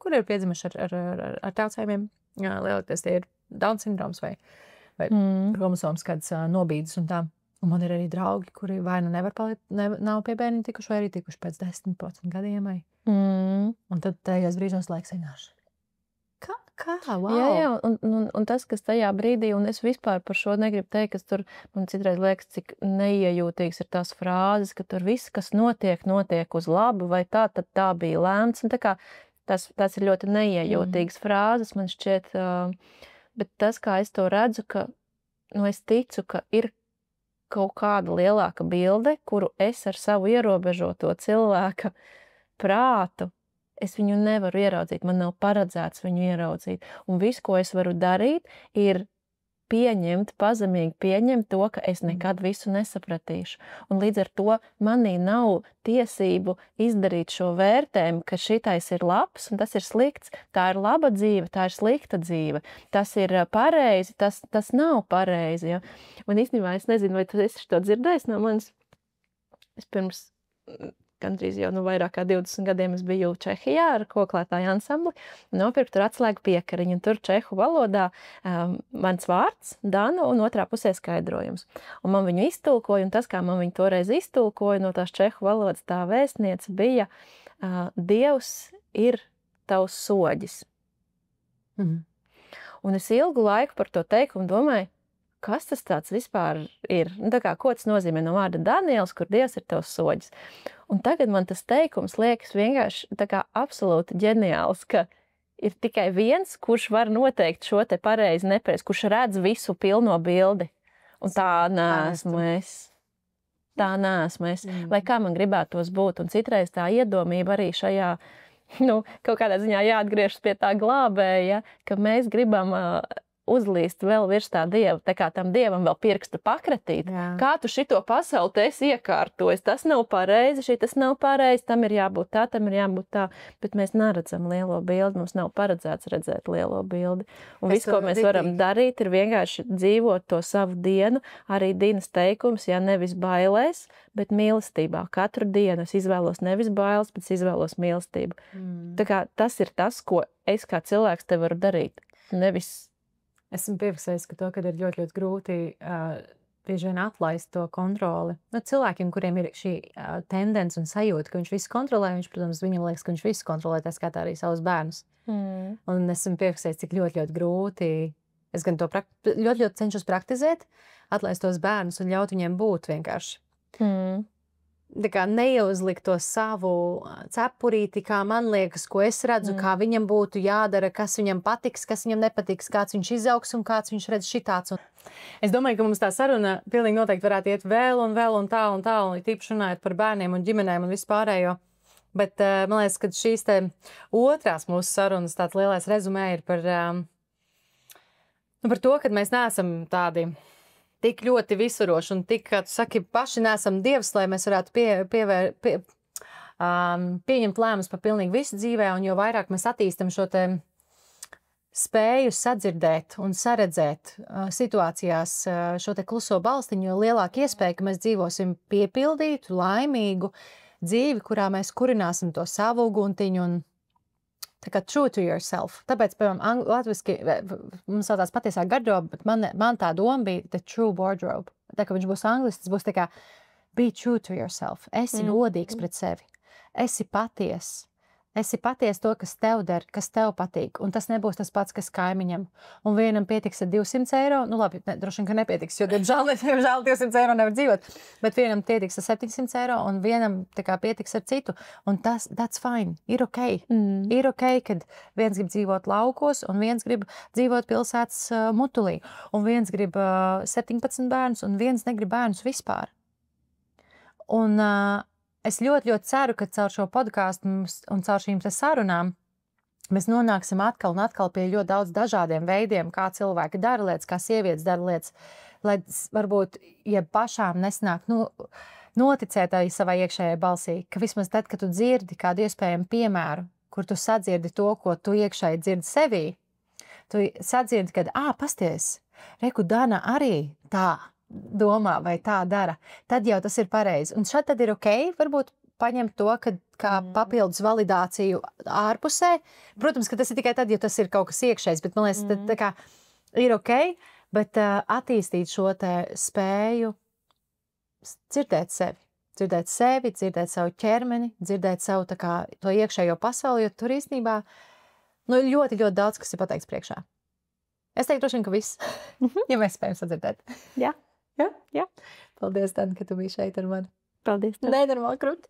piedzimuši ar traucējumiem, lielākoties tie ir Down sindroms vai chromosomas kādas nobīdes un tā. Un man ir arī draugi, kuri vai nu nav pie bērniņa tikuši, vai arī tikuši pēc 10-15 gadiem. Un tad tajos brīžos laiks vienkārši. Kā? Wow! Jā, un tas, kas tajā brīdī, un es vispār par šo negribu teikt, kas tur, man citreiz liekas, cik neiejūtīgs ir tās frāzes, ka tur viss, kas notiek uz labu, vai tad tā bija lēmts, un tā kā tas ir ļoti neiejūtīgas frāzes, man šķiet, bet tas, kā es to redzu, ka, nu, es ticu, ka ir kaut kāda lielāka bilde, kuru es ar savu ierobežoto cilvēka prātu, es viņu nevaru ieraudzīt, man nav paredzēts viņu ieraudzīt. Un viss, ko es varu darīt, ir pazemīgi pieņemt to, ka es nekad visu nesapratīšu. Un līdz ar to manī nav tiesību izdarīt šo vērtējumu, ka šitais ir labs un tas ir slikts. Tā ir laba dzīve, tā ir slikta dzīve. Tas ir pareizi, tas nav pareizi. Ja? Un īstenībā es nezinu, vai tu esi to dzirdējis no manis. Es pirms gandrīz jau vairāk kā 20 gadiem es biju Čehijā ar koklētāju ansambli un nopirku tur atslēgu piekariņu. Un tur čehu valodā mans vārds, Dana, un otrā pusē skaidrojums. Un man viņu iztulkoja, un tas, kā man viņu toreiz iztulkoja no tās čehu valodas, tā vēstniece bija Dievs ir tavs soģis. Un es ilgu laiku par to teikumu domāju, kas tas tāds vispār ir? Nu, tā kā, ko tas nozīmē no vārda Daniels, kur Dievs ir tavs soģis? Un tagad man tas teikums liekas vienkārši tā kā absolūti ģeniāls, ka ir tikai viens, kurš var noteikt šo te pareizi nepareizi, kurš redz visu pilno bildi. Un tā neesmu es. Tā neesmu es. Lai kā man gribētos būt. Un citreiz tā iedomība arī šajā, kaut kādā ziņā jāatgriežas pie tā glābēja, ka mēs gribam uzlīst vēl virs tā Dieva, tā kā tam Dievam vēl pirkstu pakratīt. Jā. Kā tu šito pasauli te esi iekārtojis? Tas nav pareizi, šitas nav pareizi, tam ir jābūt tā, tam ir jābūt tā, bet mēs neredzam lielo bildi, mums nav paredzēts redzēt lielo bildi. Un viss, ko mēs varam darīt, ir vienkārši dzīvot to savu dienu, arī Dinas teikums, ja nevis bailēs, bet mīlestībā. Katru dienu es izvēlos nevis bailes, bet izvēlos mīlestību. Tā kā tas ir tas, ko es kā cilvēks te varu darīt. Nevis Esmu piefiksējis, ka to, kad ir ļoti, ļoti grūti bieži vien atlaist to kontroli. Nu, cilvēkiem, kuriem ir šī tendence un sajūta, ka viņš visu kontrolē, protams, viņam liekas, ka viņš visu kontrolē, tā skaitā arī savus bērnus. Un esmu piefiksējis, cik ļoti, ļoti grūti. Es gan to ļoti, ļoti cenšos praktizēt, atlaist tos bērnus un ļaut viņiem būt vienkārši. Tā kā neuzlikt to savu cepurīti, kā man liekas, ko es redzu, kā viņam būtu jādara, kas viņam patiks, kas viņam nepatiks, kāds viņš izaugs un kāds viņš redz šitāds. Es domāju, ka mums tā saruna pilnīgi noteikti varētu iet vēl un tā, un tīpaši runājot par bērniem un ģimenēm un vispārējo. Bet man liekas, ka šīs te otrās mūsu sarunas tāds lielais rezumē ir par to, ka mēs neesam tādi tik ļoti visuroši un tik, kā tu saki, paši neesam dievs, lai mēs varētu pieņemt lēmumus par pilnīgi visu dzīvē, un jo vairāk mēs attīstam šo te spēju sadzirdēt un saredzēt situācijās šo te kluso balstiņu, jo lielāka iespēja, ka mēs dzīvosim piepildītu, laimīgu dzīvi, kurā mēs kurināsim to savu uguntiņu un tā kā true to yourself. Tāpēc, piemēram, latviski mums saucās patiesā garderoba, bet man tā doma bija the true wardrobe. Tā kā viņš būs angliski, tas būs tā kā be true to yourself. Esi godīgs pret sevi. Esi paties. Esi paties to, kas tev der, kas tev patīk. Un tas nebūs tas pats, kas kaimiņam. Un vienam pietiks ar 200 eiro. Nu labi, droši vien, ka nepietiks, jo diemžēl 200 eiro nevar dzīvot. Bet vienam pietiks ar 700 eiro un vienam tā kā pietiks ar citu. Un that's fine. Ir ok. Ir ok, kad viens grib dzīvot laukos un viens grib dzīvot pilsētas mutulī. Un viens grib 17 bērnus un viens negrib bērnus vispār. Un es ļoti, ļoti ceru, ka caur šo podkāstu un caur šīm te sarunām mēs nonāksim atkal un atkal pie ļoti daudz dažādiem veidiem, kā cilvēki dara lietas, kā sievietes dara lietas, lai varbūt, ja pašām nesnāk noticēt arī savai iekšējai balsī, ka vismaz tad, kad tu dzirdi kādu iespējamu piemēru, kur tu sadzirdi to, ko tu iekšēji dzirdi sevī, tu sadzirdi, kad, pasties, reku Dana arī tā domā vai tā dara, tad jau tas ir pareizi. Un šad tad ir ok, varbūt paņemt to, kā papildus validāciju ārpusē. Protams, ka tas ir tikai tad, ja tas ir kaut kas iekšējs, bet man liekas, tā kā ir ok, bet attīstīt šo te spēju dzirdēt sevi, dzirdēt savu ķermeni, dzirdēt savu tā kā to iekšējo pasauli, jo tur īstenībā ļoti, ļoti daudz, kas ir pateikts priekšā. Es teiktu droši vien, ka viss, ja mēs spējam sadzirdēt. Jā. Jā. Paldies, Tan, ka tu biji šeit ar mani. Paldies. Nenormāli krūti.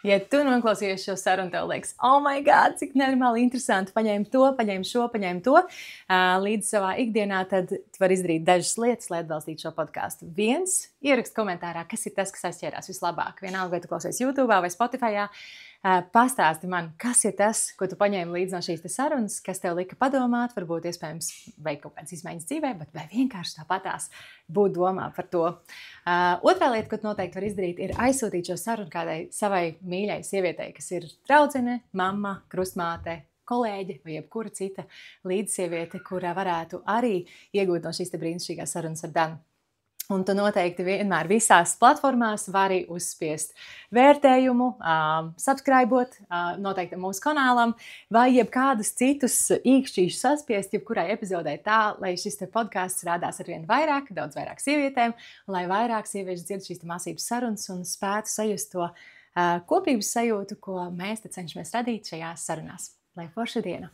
Ja tu noklausījies šo sarunu, tev liekas, oh my God, cik nenormāli interesanti, paņēmu to, paņēmu to, līdz savā ikdienā, tad tu vari izdarīt dažas lietas, lai atbalstītu šo podcastu. Viens, ierakst komentārā, kas ir tas, kas aizķērās vislabāk. Vienalga, vai tu klausies YouTube vai Spotifyā. Pastāsti man, kas ir tas, ko tu paņēmi līdz no šīs sarunas, kas tev lika padomāt, varbūt iespējams veikt kaut kādas izmaiņas dzīvē, bet vai vienkārši tāpatās būt domā par to. Otrā lieta, ko tu noteikti var izdarīt, ir aizsūtīt šo sarunu kādai savai mīļai sievietei, kas ir draudzene, mamma, krustmāte, kolēģe vai jebkura cita līdzsieviete, kurā varētu arī iegūt no šīs brīnišķīgās sarunas ar Danu. Un tu noteikti vienmēr visās platformās vari uzspiest vērtējumu, subscribot noteikti mūsu kanālam vai jebkādus citus īkšķīšus saspiest jebkurai epizodē tā, lai šis te podcasts rādās arvien vairāk, daudz vairāk sievietēm, lai vairāk sieviešu dzird šīs te māsības sarunas un spētu sajust to kopības sajūtu, ko mēs te cenšamies radīt šajās sarunās. Lai forša diena!